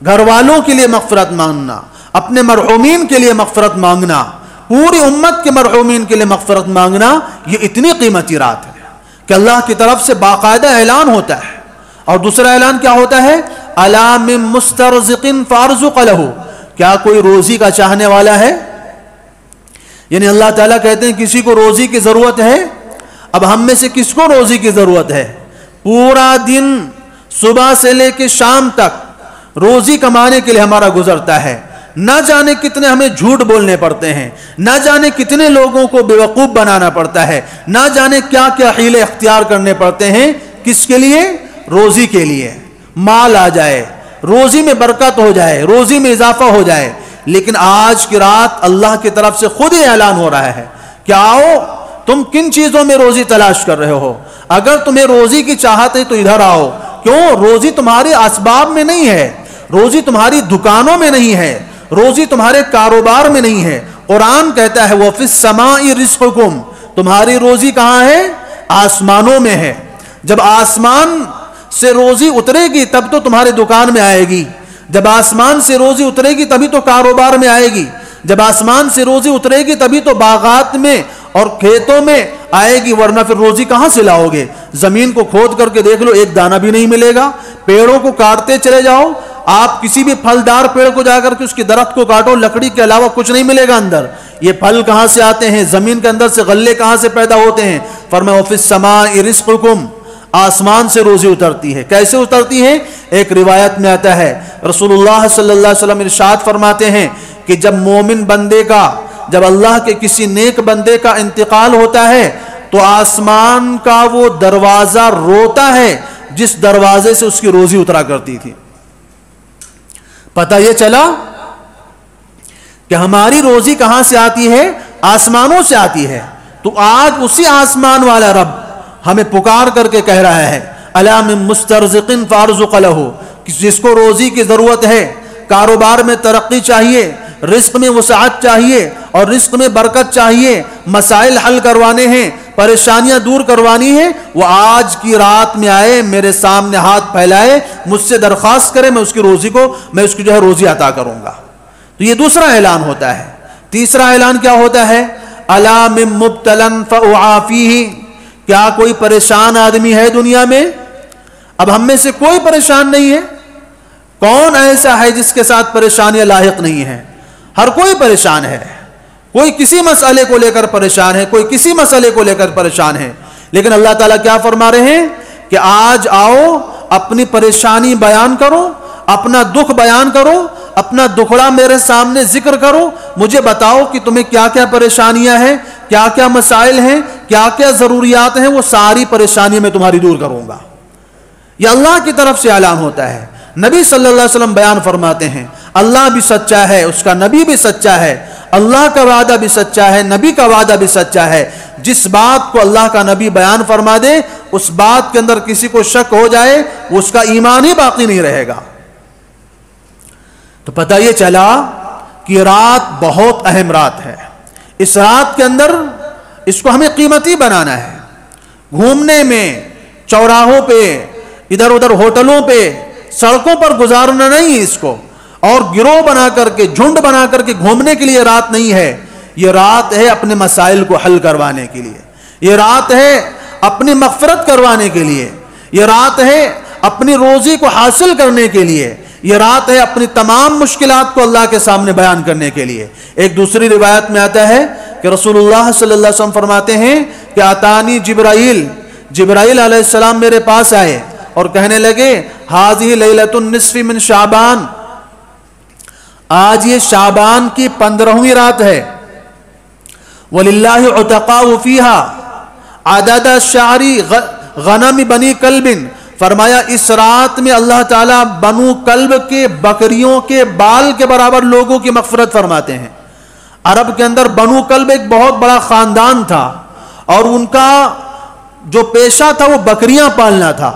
S1: گھر والوں کے لیے مغفرت مانگنا، اپنے مرحومین کے لیے مغفرت مانگنا، پوری امت کے مرحومین کے لیے مغفرت مانگنا، یہ اتنی قیمتی رات ہے کہ اللہ کی طرف سے باقاعدہ اعلان ہوتا ہے۔ اور دوسرا اعلان کیا ہوتا ہے؟ الا من مسترزق فارزق له، کیا کوئی روزی کا چاہنے والا ہے؟ یعنی اللہ تعالیٰ کہتے ہیں کسی کو روزی کی ضرورت ہے۔ اب ہم میں سے کس کو روزی کی ضرورت ہے؟ پورا دن صبح سے لے کے شام تک روزی کمانے کے لیے ہمارا گزرتا ہے، نہ جانے کتنے ہمیں جھوٹ بولنے پڑتے ہیں، نہ جانے کتنے لوگوں کو بیوقوف بنانا پڑتا ہے، نہ جانے کیا کیا حیلے اختیار کرنے پڑتے ہیں، کس کے لیے؟ روزی کے لیے، مال آ جائے، روزی میں برکت ہو جائے، روزی میں اضافہ ہو جائے۔ لیکن آج کی رات اللہ کی طرف سے خود ہی اعلان ہو رہا ہے کہ آؤ، تم کن چیزوں میں روزی تلاش کر رہے ہو؟ اگر تمہیں روزی کی چاہت ہے تو ادھر آؤ۔ کیوں؟ روزی تمہارے اسباب میں نہیں ہے، روزی تمہاری دکانوں میں نہیں ہے، روزی تمہارے کاروبار میں نہیں ہے۔ قرآن کہتا ہے وَفِي السَّمَاءِ رِزْقُكُمْ، تمہاری روزی کہاں ہے؟ آسمانوں میں ہے۔ جب آسمان سے روزی اترے گی تب تو تمہارے دکان میں آئے گی، جب آسمان سے روزی اترے گی تبھی تو کاروبار میں آئے گی، جب آسمان سے روزی اترے گی تبھی تو باغات میں اور کھیتوں میں آئے گی، ورنہ پھر روزی کہاں سے لاؤ گے؟ زمین کو کھود کر کے دیکھ لو، ایک دانہ بھی نہیں ملے گا۔ پیڑوں کو کاٹتے چلے جاؤ، آپ کسی بھی پھلدار پیڑ کو جا کر کے اس کی درخت کو کاٹو، لکڑی کے علاوہ کچھ نہیں ملے گا اندر۔ یہ پھل کہاں سے آتے ہیں؟ زمین کے اندر سے غلے کہاں سے پیدا ہوتے ہیں؟ فرمایا وَفِي السَّمَاءِ رِزْقُكُمْ، آسمان سے روزی اترتی ہے۔ کیسے اترتی ہے؟ ایک روایت میں آتا ہے رسول اللہ صلی اللہ علیہ وسلم ارشاد فرماتے ہیں کہ جب مومن بندے کا، جب اللہ کے کسی نیک بندے کا انتقال ہوتا ہے تو آسمان کا وہ دروازہ روتا ہے جس دروازے سے اس کی روزی اترا کرتی تھی۔ پتہ یہ چلا کہ ہماری روزی کہاں سے آتی ہے؟ آسمانوں سے آتی ہے۔ تو آج اسی آسمان والا رب ہمیں پکار کر کے کہہ رہا ہے الا من مسترزق فارزق له، جس کو روزی کی ضرورت ہے، کاروبار میں ترقی چاہیے، رزق میں وسعت چاہیے اور رزق میں برکت چاہیے، مسائل حل کروانے ہیں، پریشانیاں دور کروانی ہیں، وہ آج کی رات میں آئے، میرے سامنے ہاتھ پھیلائے، مجھ سے درخواست کرے، میں اس کی روزی کو، میں اس کی جو ہے روزی عطا کروں گا۔ تو تو یہ دوسرا اعلان ہوتا ہے. تیسرا اعلان کیا ہوتا ہے؟ الا من مبتلن فاعافیہ، کیا کوئی پریشان آدمی ہے دنیا میں؟ اب ہم میں سے کوئی پریشان نہیں ہے. کون ایسا ہے جس کے ساتھ پریشانیاں لاحق نہیں ہیں؟ ہر کوئی پریشان ہے. کوئی کسی مسئلے کو لے کر پریشان ہے، کوئی کسی مسئلے کو لے کر پریشان ہے. لیکن اللہ تعالیٰ کیا فرما رہے ہیں کہ آج آؤ، اپنی پریشانی بیان کرو، اپنا دکھ بیان کرو، اپنا دکھڑا میرے سامنے ذکر کرو، مجھے بتاؤ کہ تمہیں کیا کیا پریشانیاں ہیں، کیا کیا مسائل ہیں، کیا کیا ضروریات ہیں، وہ ساری پریشانیاں میں تمہاری دور کروں گا. یہ اللہ کی طرف سے اعلان ہوتا ہے. نبی صلی اللہ علیہ وسلم بیان فرماتے ہیں اللہ بھی سچا ہے، اس کا نبی بھی سچا ہے، اللہ کا وعدہ بھی سچا ہے، نبی کا وعدہ بھی سچا ہے. جس بات کو اللہ کا نبی بیان فرما دے، اس بات کے اندر کسی کو شک ہو جائے، وہ اس کا ایمان ہی باقی نہیں رہے گا. تو پتہ یہ چلا کہ رات بہت اہم رات ہے. اس رات کے اندر اس کو ہمیں قیمتی بنانا ہے. گھومنے میں، چوراہوں پہ، ادھر ادھر ہوٹلوں پہ، سڑکوں پر گزارنا نہیں اس کو، اور گروہ بنا کر کے، جھنڈ بنا کر کے گھومنے کے لیے رات نہیں ہے. یہ رات ہے اپنے مسائل کو حل کروانے کے لیے. یہ رات ہے اپنی مغفرت کروانے کے لیے. یہ رات ہے اپنی روزی کو حاصل کرنے کے لیے. یہ رات ہے اپنی تمام مشکلات کو اللہ کے سامنے بیان کرنے کے لیے. ایک دوسری روایت میں آتا ہے کہ رسول اللہ صلی اللہ علیہ وسلم فرماتے ہیں کہ آتانی جبرائیل علیہ السلام میرے پاس آئے اور کہنے لگے ہذہ لیلۃ النصف من شعبان، آج یہ شعبان کی 15ویں رات ہے. وَلِلَّهِ عُتَقَاءُ فِيهَا عَدَدَ الشَّعْرِ غَنَمِ بَنِي کلب، فرمایا اس رات میں اللہ تعالیٰ بنو کلب کے بکریوں کے بال کے برابر لوگوں کی مغفرت فرماتے ہیں. عرب کے اندر بنو کلب ایک بہت بڑا خاندان تھا، اور ان کا جو پیشہ تھا وہ بکریاں پالنا تھا.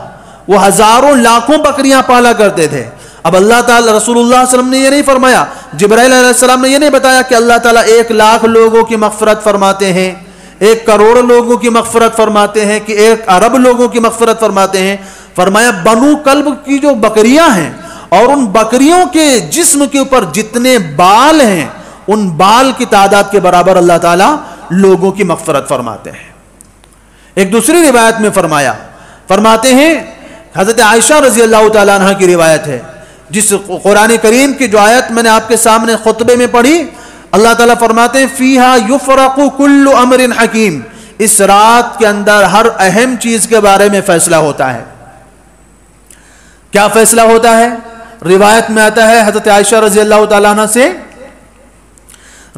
S1: وہ ہزاروں لاکھوں بکریاں پالا کرتے تھے. اب اللہ تعالیٰ رسول اللہ صلی اللہ علیہ وسلم نے یہ نہیں فرمایا، جبرائیل علیہ السلام نے یہ نہیں بتایا کہ اللہ تعالیٰ 1,00,000 لوگوں کی مغفرت فرماتے ہیں، 1 کروڑ لوگوں کی مغفرت فرماتے ہیں، کہ 1 ارب لوگوں کی مغفرت فرماتے ہیں. فرمایا بنو کلب کی جو بکریاں ہیں، اور ان بکریوں کے جسم کے اوپر جتنے بال ہیں، ان بال کی تعداد کے برابر اللہ تعالیٰ لوگوں کی مغفرت فرماتے ہیں. ایک دوسری روایت میں فرماتے ہیں، حضرت عائشہ رضی اللہ تعالیٰ عنہ کی روایت ہے، جس قرآن کریم کی جو آیت میں نے آپ کے سامنے خطبے میں پڑھی، اللہ تعالیٰ فرماتے ہیں فیہا یفرق کل امر حکیم، اس رات کے اندر ہر اہم چیز کے بارے میں فیصلہ ہوتا ہے. کیا فیصلہ ہوتا ہے؟ روایت میں آتا ہے حضرت عائشہ رضی اللہ تعالیٰ عنہ سے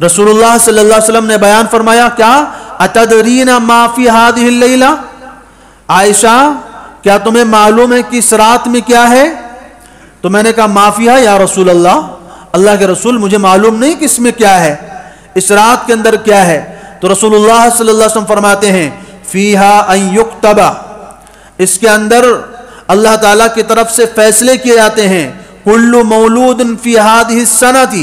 S1: رسول اللہ صلی اللہ علیہ وسلم نے بیان فرمایا، کیا اتدرین ما فی ہذہ اللیلہ، عائشہ کیا تمہیں معلوم ہے کہ اس رات میں کیا ہے؟ تو میں نے کہا ما فیہا یا رسول اللہ، اللہ کے رسول مجھے معلوم نہیں کہ اس میں کیا ہے، اس رات کے اندر کیا ہے. تو رسول اللہ صلی اللہ علیہ وسلم فرماتے ہیں فیہا ان یکتب، اس کے اندر اللہ تعالیٰ کی طرف سے فیصلے کیے جاتے ہیں، کل مولود فی ہذہ السنۃ،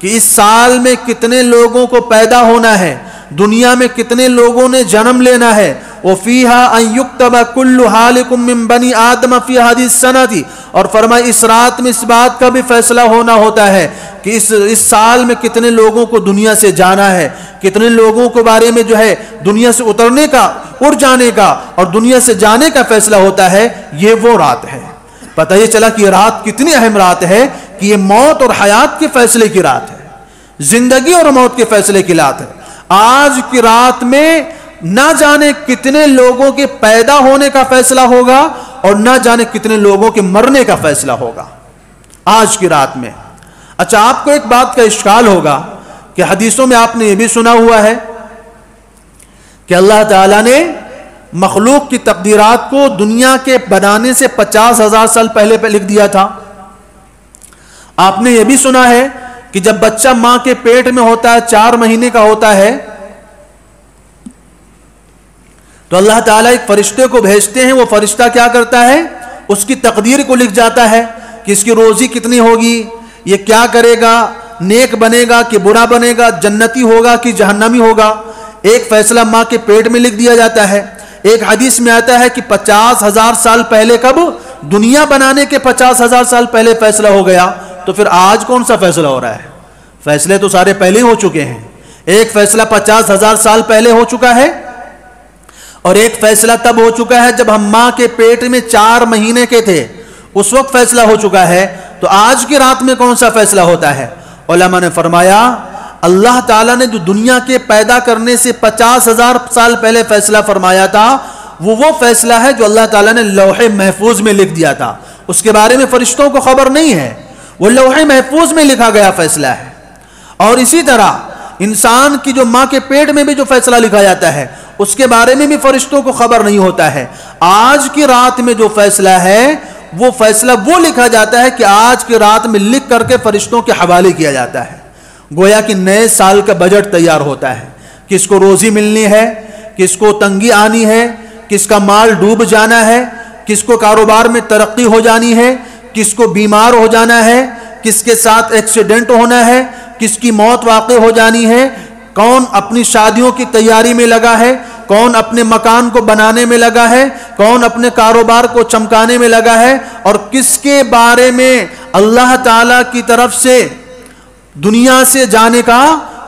S1: کہ اس سال میں کتنے لوگوں کو پیدا ہونا ہے، دنیا میں کتنے لوگوں نے جنم لینا ہے. وَفِيهَا أَن يُكْتَبَ كُلُّ حَالِكُم مِّن بَنِي آدَمَ فِي هَذِهِ السَّنَةِ، اور فرمائے اس رات میں اس بات کا بھی فیصلہ ہونا ہوتا ہے کہ اس سال میں کتنے لوگوں کو دنیا سے جانا ہے، کتنے لوگوں کے بارے میں جو ہے دنیا سے اترنے کا، اڑ جانے کا اور دنیا سے جانے کا فیصلہ ہوتا ہے. یہ وہ رات ہے. پتہ یہ چلا کہ یہ رات کتنی اہم رات ہے، کہ یہ موت اور حیات کے فیصلے کی رات ہے، زندگی اور موت کے فیصلے کی رات ہے. آج کی رات میں نہ جانے کتنے لوگوں کے پیدا ہونے کا فیصلہ ہوگا، اور نہ جانے کتنے لوگوں کے مرنے کا فیصلہ ہوگا آج کی رات میں. اچھا، آپ کو ایک بات کا اشکال ہوگا کہ حدیثوں میں آپ نے یہ بھی سنا ہوا ہے کہ اللہ تعالیٰ نے مخلوق کی تقدیرات کو دنیا کے بنانے سے 50,000 سال پہلے لکھ دیا تھا. آپ نے یہ بھی سنا ہے کہ جب بچہ ماں کے پیٹ میں ہوتا ہے، 4 مہینے کا ہوتا ہے، تو اللہ تعالیٰ ایک فرشتے کو بھیجتے ہیں. وہ فرشتہ کیا کرتا ہے؟ اس کی تقدیر کو لکھ جاتا ہے کہ اس کی روزی کتنی ہوگی، یہ کیا کرے گا، نیک بنے گا کہ برا بنے گا، جنتی ہوگا کہ جہنمی ہوگا. ایک فیصلہ ماں کے پیٹ میں لکھ دیا جاتا ہے. ایک حدیث میں آتا ہے کہ 50,000 سال پہلے، کب؟ دنیا بنانے کے 50,000 سال پہلے فیصلہ ہو گیا. تو پھر آج کون سا فیصلہ ہو رہا ہے؟ فیصلے تو سارے پہلے ہو چکے ہیں. ایک فیصلہ 50,000 سال پہلے ہو چکا ہے, اور ایک فیصلہ تب ہو چکا ہے جب ہم ماں کے پیٹ میں 4 مہینے کے تھے, اس وقت فیصلہ ہو چکا ہے. تو آج کی رات میں کون سا فیصلہ ہوتا ہے؟ علماء نے فرمایا اللہ تعالیٰ نے جو دنیا کے پیدا کرنے سے 50,000 سال پہلے فیصلہ فرمایا تھا, وہ فیصلہ ہے جو اللہ تعالیٰ نے لوح محفوظ میں لکھ دیا تھا. اس کے بارے میں فرشتوں کو خبر نہیں ہے, وہ لوح محفوظ میں لکھا گیا فیصلہ ہے. اور اسی طرح انسان کی جو ماں کے پیٹ میں بھی جو فیصلہ لکھا جاتا ہے, اس کے بارے میں بھی فرشتوں کو خبر نہیں ہوتا ہے. آج کی رات میں جو فیصلہ ہے, وہ فیصلہ وہ لکھا جاتا ہے کہ آج کی رات میں لکھ کر کے فرشتوں کے حوالے کیا جاتا ہے. گویا کہ نئے سال کا بجٹ تیار ہوتا ہے, کس کو روزی ملنی ہے, کس کو تنگی آنی ہے, کس کا مال ڈوب جانا ہے, کس کو کاروبار میں ترقی ہو جانی ہے, کس کو بیمار ہو جانا ہے, کس کے ساتھ ایکسیڈنٹ ہونا ہے, کس کی موت واقع ہو جانی ہے, کون اپنی شادیوں کی تیاری میں لگا ہے, کون اپنے مکان کو بنانے میں لگا ہے, کون اپنے کاروبار کو چمکانے میں لگا ہے, اور کس کے بارے میں اللہ تعالیٰ کی طرف سے دنیا سے جانے کا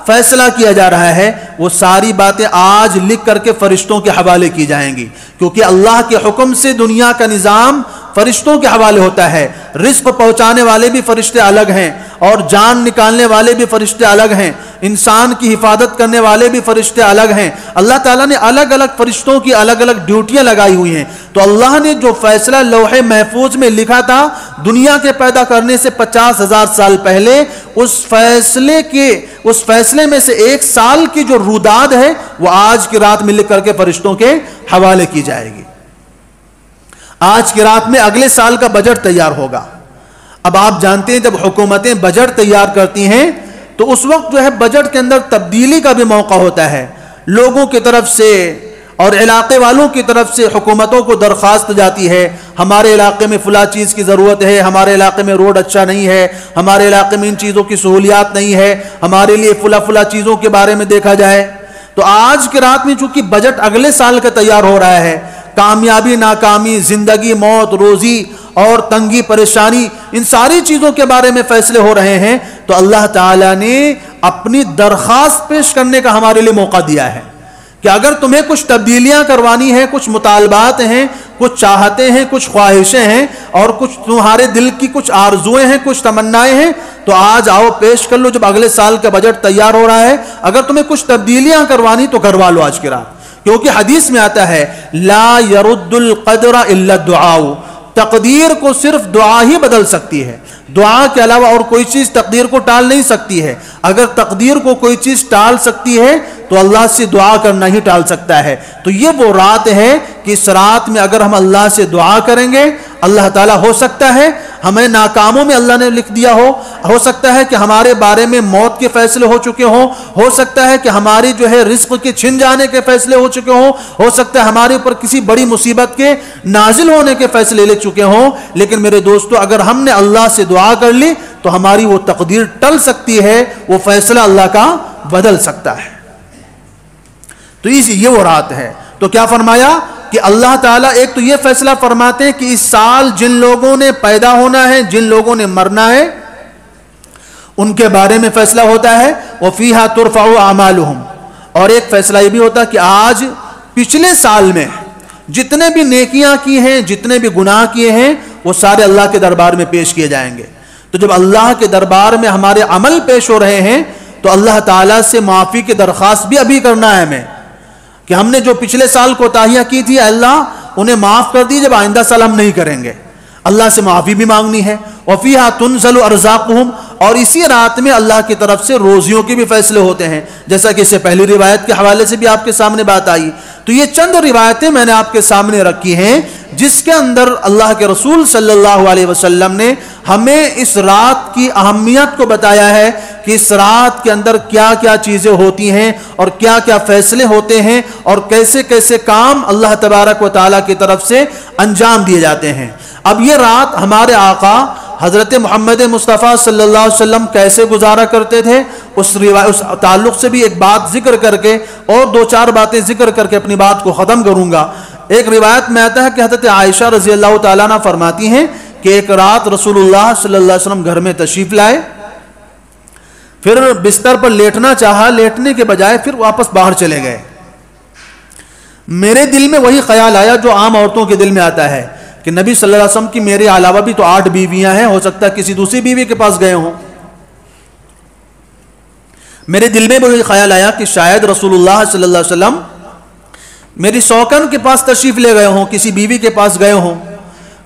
S1: فیصلہ کیا جا رہا ہے, وہ ساری باتیں آج لکھ کر کے فرشتوں کے حوالے کی جائیں گی. کیونکہ اللہ کے حکم سے دنیا کا نظام فرشتوں کے حوالے ہوتا ہے. رزق پہنچانے والے بھی فرشتے الگ ہیں, اور جان نکالنے والے بھی فرشتے الگ ہیں, انسان کی حفاظت کرنے والے بھی فرشتے الگ ہیں. اللہ تعالیٰ نے الگ الگ فرشتوں کی الگ الگ ڈیوٹیاں لگائی ہوئی ہیں. تو اللہ نے جو فیصلہ لوح محفوظ میں لکھا تھا دنیا کے پیدا کرنے سے 50,000 سال پہلے, اس فیصلے میں سے 1 سال کی جو روداد ہے وہ آج کی رات میں لکھ کر کے فرشتوں کے حوالے کی جائے گی. آج کی رات میں اگلے سال کا بجٹ تیار ہوگا. اب آپ جانتے ہیں جب حکومتیں بجٹ تیار کرتی ہیں تو اس وقت جو ہے بجٹ کے اندر تبدیلی کا بھی موقع ہوتا ہے. لوگوں کی طرف سے اور علاقے والوں کی طرف سے حکومتوں کو درخواست جاتی ہے, ہمارے علاقے میں فلاں چیز کی ضرورت ہے, ہمارے علاقے میں روڈ اچھا نہیں ہے, ہمارے علاقے میں ان چیزوں کی سہولیات نہیں ہے, ہمارے لیے فلاں چیزوں کے بارے میں دیکھا جائے. تو آج کی رات میں چونکہ بجٹ اگلے سال کا تیار ہو رہا ہے, کامیابی ناکامی, زندگی موت, روزی اور تنگی پریشانی, ان ساری چیزوں کے بارے میں فیصلے ہو رہے ہیں. تو اللہ تعالیٰ نے اپنی درخواست پیش کرنے کا ہمارے لیے موقع دیا ہے کہ اگر تمہیں کچھ تبدیلیاں کروانی ہیں, کچھ مطالبات ہیں, کچھ چاہتے ہیں, کچھ خواہشیں ہیں, اور کچھ تمہارے دل کی کچھ آرزویں ہیں, کچھ تمنائیں ہیں, تو آج آؤ پیش کر لو. جب اگلے سال کا بجٹ تیار ہو رہا ہے, اگر تمہیں کچھ تبدیلیاں کروانی تو کروا لو آج کی رات. کیونکہ حدیث میں آتا ہے لا يرد القدر الا الدعاء, تقدیر کو صرف دعا ہی بدل سکتی ہے, دعا کے علاوہ اور کوئی چیز تقدیر کو ٹال نہیں سکتی ہے. اگر تقدیر کو کوئی چیز ٹال سکتی ہے تو اللہ سے دعا کرنا ہی ٹال سکتا ہے. تو یہ وہ رات ہے کہ اس رات میں اگر ہم اللہ سے دعا کریں گے, اللہ تعالیٰ ہو سکتا ہے ہمیں ناکاموں میں اللہ نے لکھ دیا ہو سکتا ہے کہ ہمارے بارے میں موت کے فیصلے ہو چکے ہوں, ہو سکتا ہے کہ ہماری جو ہے رزق کے چھن جانے کے فیصلے ہو چکے ہوں, ہو سکتا ہے ہمارے اوپر کسی بڑی مصیبت کے نازل ہونے کے فیصلے لکھ چکے ہوں. لیکن میرے دوستو, اگر ہم نے اللہ سے دعا کر لی تو ہماری وہ تقدیر ٹل سکتی ہے, وہ فیصلہ اللہ کا بدل سکتا ہے. تو یہ وہ رات ہے. تو کیا فرمایا کہ اللہ تعالیٰ ایک تو یہ فیصلہ فرماتے ہیں کہ اس سال جن لوگوں نے پیدا ہونا ہے, جن لوگوں نے مرنا ہے, ان کے بارے میں فیصلہ ہوتا ہے وَفِيهَا تُرْفَعُ أَعْمَالُهُمْ. اور ایک فیصلہ یہ بھی ہوتا ہے کہ آج پچھلے سال میں جتنے بھی نیکیاں کی ہیں, جتنے بھی گناہ کیے ہیں, وہ سارے اللہ کے دربار میں پیش کیے جائیں گے. تو جب اللہ کے دربار میں ہمارے عمل پیش ہو رہے ہیں تو اللہ تعالیٰ سے معافی کی درخواست بھی ابھی کرنا ہے ہمیں کہ ہم نے جو پچھلے سال کوتاہیاں کی تھی اللہ انہیں معاف کر دی, جب آئندہ سال ہم نہیں کریں گے. اللہ سے معافی بھی مانگنی ہے. وَفِيهَا تُنزَلُ أَرْزَاقُهُمْ. اور اسی رات میں اللہ کی طرف سے روزیوں کے بھی فیصلے ہوتے ہیں, جیسا کہ اس سے پہلی روایت کے حوالے سے بھی آپ کے سامنے بات آئی. تو یہ چند روایتیں میں نے آپ کے سامنے رکھی ہیں جس کے اندر اللہ کے رسول صلی اللہ علیہ وسلم نے ہمیں اس رات کی اہمیت کو بتایا ہے کہ اس رات کے اندر کیا کیا چیزیں ہوتی ہیں اور کیا کیا فیصلے ہوتے ہیں اور کیسے کیسے کام اللہ تبارک و تعالیٰ کی طرف سے انجام دیے جاتے ہیں. اب یہ رات ہمارے آقا حضرت محمد مصطفیٰ صلی اللہ علیہ وسلم کیسے گزارا کرتے تھے, اس تعلق سے بھی ایک بات ذکر کر کے اور 2-4 باتیں ذکر کر کے اپنی بات کو ختم کروں گا. ایک روایت میں آتا ہے کہ حضرت عائشہ رضی اللہ تعالیٰ عنہ فرماتی ہیں کہ ایک رات رسول اللہ صلی اللہ علیہ وسلم گھر میں تشریف لائے. پھر بستر پر لیٹنا چاہا، لیٹنے کے بجائے پھر واپس باہر چلے گئے۔ میرے دل میں وہی خیال آیا جو عام عورتوں کے دل میں آتا ہے کہ نبی صلی اللہ علیہ وسلم کی میرے علاوہ بھی تو 8 بیویاں ہیں، ہو سکتا ہے کسی دوسری بیوی کے پاس گئے ہوں۔ میرے دل میں وہی خیال آیا کہ شاید رسول اللہ صلی اللہ علیہ وسلم میری سوکن کے پاس تشریف لے گئے ہوں، کسی بیوی کے پاس گئے ہوں۔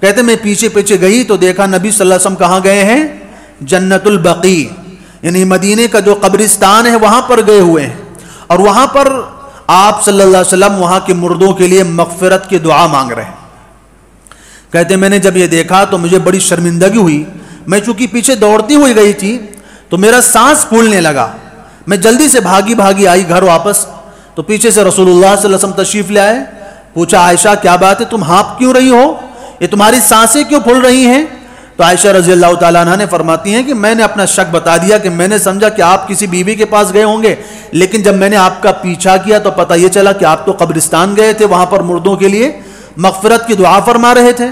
S1: کہتے میں پیچھے پیچھے گئی تو دیکھا نبی صلی اللہ علیہ وسلم کہاں گئے ہیں؟ جنت البقیع، یعنی مدینے کا جو قبرستان ہے وہاں پر گئے ہوئے ہیں، اور وہاں پر آپ صلی اللہ علیہ وسلم وہاں کے مردوں کے لیے مغفرت کی دعا مانگ رہے ہیں۔ کہتے میں نے جب یہ دیکھا تو مجھے بڑی شرمندگی ہوئی، میں چونکہ پیچھے دوڑتی ہوئی گئی تھی تو میرا سانس پھولنے لگا، میں جلدی سے بھاگی آئی گھر واپس، تو پیچھے سے رسول اللہ صلی اللہ علیہ وسلم تشریف لے آئے۔ پوچھا عائشہ کیا بات ہے، تم ہانپ کیوں رہی ہو، یہ تمہاری سانسیں کیوں پھول رہی ہیں؟ تو عائشہ رضی اللہ تعالیٰ عنہ نے فرماتی ہیں کہ میں نے اپنا شک بتا دیا کہ میں نے سمجھا کہ آپ کسی بیوی کے پاس گئے ہوں گے، لیکن جب میں نے آپ کا پیچھا کیا تو پتہ یہ چلا کہ آپ تو قبرستان گئے تھے، وہاں پر مردوں کے لیے مغفرت کی دعا فرما رہے تھے۔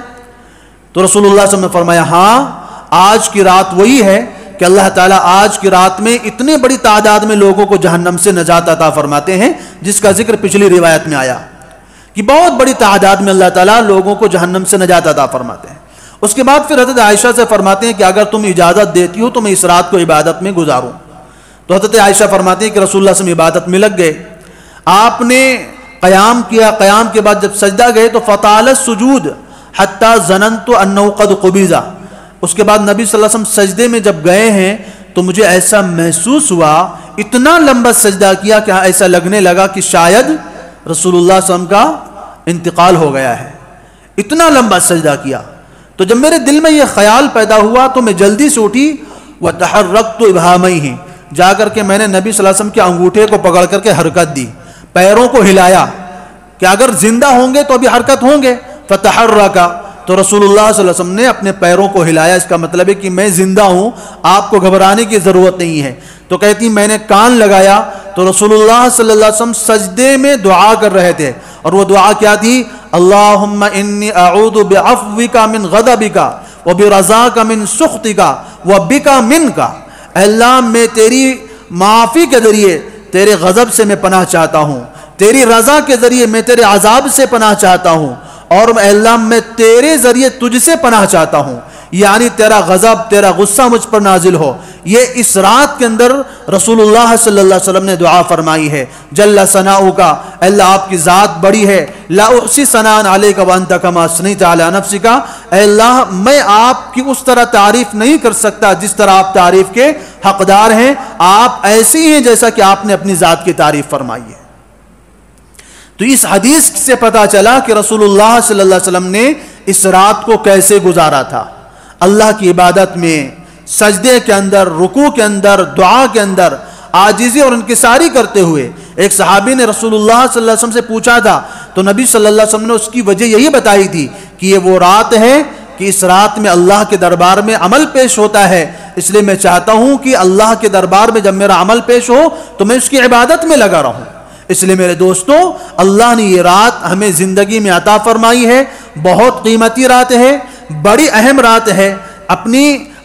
S1: تو رسول اللہ صلی اللہ علیہ وسلم نے فرمایا ہاں، آج کی رات وہی ہے کہ اللہ تعالیٰ آج کی رات میں اتنے بڑی تعداد میں لوگوں کو جہنم سے نجات عطا فرماتے ہیں، جس کا ذکر پچھلی روایت میں آیا کہ بہت بڑی تعداد میں اللہ تعالیٰ لوگوں کو جہنم سے نجات عطا فرماتے ہیں۔ اس کے بعد پھر حضرت عائشہ سے فرماتے ہیں کہ اگر تم اجازت دیتی ہو تو میں اس رات کو عبادت میں گزاروں۔ تو حضرت عائشہ فرماتی ہیں کہ رسول اللہ صلی اللہ علیہ وسلم عبادت میں لگ گئے، آپ نے قیام کیا، قیام کے بعد جب سجدہ گئے تو فطال السجود حتی ظننت انہ قد قبض، اس کے بعد نبی صلی اللہ علیہ وسلم سجدے میں جب گئے ہیں تو مجھے ایسا محسوس ہوا، اتنا لمبا سجدہ کیا کہ ایسا لگنے لگا کہ شاید رسول اللہ صلی اللہ علیہ وسلم کا انتقال ہو گیا ہے، اتنا لمبا سجدہ کیا۔ تو جب میرے دل میں یہ خیال پیدا ہوا تو میں جلدی سے اٹھی، وَتَحَرَّقْتُ إِبْهَامَيْهِ، جا کر کے میں نے نبی صلی اللہ علیہ وسلم کے انگوٹھے کو پکڑ کر کے حرکت دی، پیروں کو ہلایا کہ اگر زندہ ہوں گے تو ابھی حرکت ہوں گے، فَتَحَرَّقَ، تو رسول اللہ صلی اللہ علیہ وسلم نے اپنے پیروں کو ہلایا، اس کا مطلب ہے کہ میں زندہ ہوں، آپ کو گھبرانے کی ضرورت نہیں ہے۔ تو کہتی میں نے کان لگایا تو رسول اللہ صلی اللہ علیہ وسلم سجدے میں دعا کر رہے تھے، اور وہ دعا کیا تھی؟ اللہم انی اعوذ بعفوک من غضبک وبرضاک من سخطک وبک منک، اے اللہ میں تیری معافی کے ذریعے تیرے غضب سے میں پناہ چاہتا ہوں، تیری رضا کے ذریعے میں تیرے عذاب سے پناہ چاہتا ہوں، اور اے اللہ میں تیرے ذریعے تجھ سے پناہ چاہتا ہوں، یعنی تیرا غضب، تیرا غصہ مجھ پر نازل ہو۔ یہ اس رات کے اندر رسول اللہ صلی اللہ علیہ وسلم نے دعا فرمائی ہے، جل ثناؤک، اے اللہ آپ کی ذات بڑی ہے، لا احصی ثناء علیک وانت کما اثنیت علی نفسک، اے اللہ میں آپ کی اس طرح تعریف نہیں کر سکتا جس طرح آپ تعریف کے حقدار ہیں، آپ ایسے ہی ہیں جیسا کہ آپ نے اپنی ذات کی تعریف فرمائی ہے۔ تو اس حدیث سے پتہ چلا کہ رسول اللہ صلی اللہ علیہ وسلم نے اس رات کو کیسے گزارا تھا، اللہ کی عبادت میں، سجدے کے اندر، رکوع کے اندر، دعا کے اندر عاجزی اور انکساری کرتے ہوئے۔ ایک صحابی نے رسول اللہ صلی اللہ علیہ وسلم سے پوچھا تھا تو نبی صلی اللہ علیہ وسلم نے اس کی وجہ یہی بتائی تھی کہ یہ وہ رات ہے کہ اس رات میں اللہ کے دربار میں عمل پیش ہوتا ہے، اس لیے میں چاہتا ہوں کہ اللہ کے دربار میں جب میرا عمل پیش ہو تو میں اس کی عبادت میں لگا رہوں۔ اس لیے میرے دوستوں، اللہ نے یہ رات ہمیں زندگی میں عطا فرمائی ہے، بہت قیمتی رات ہے، بڑی اہم رات ہے،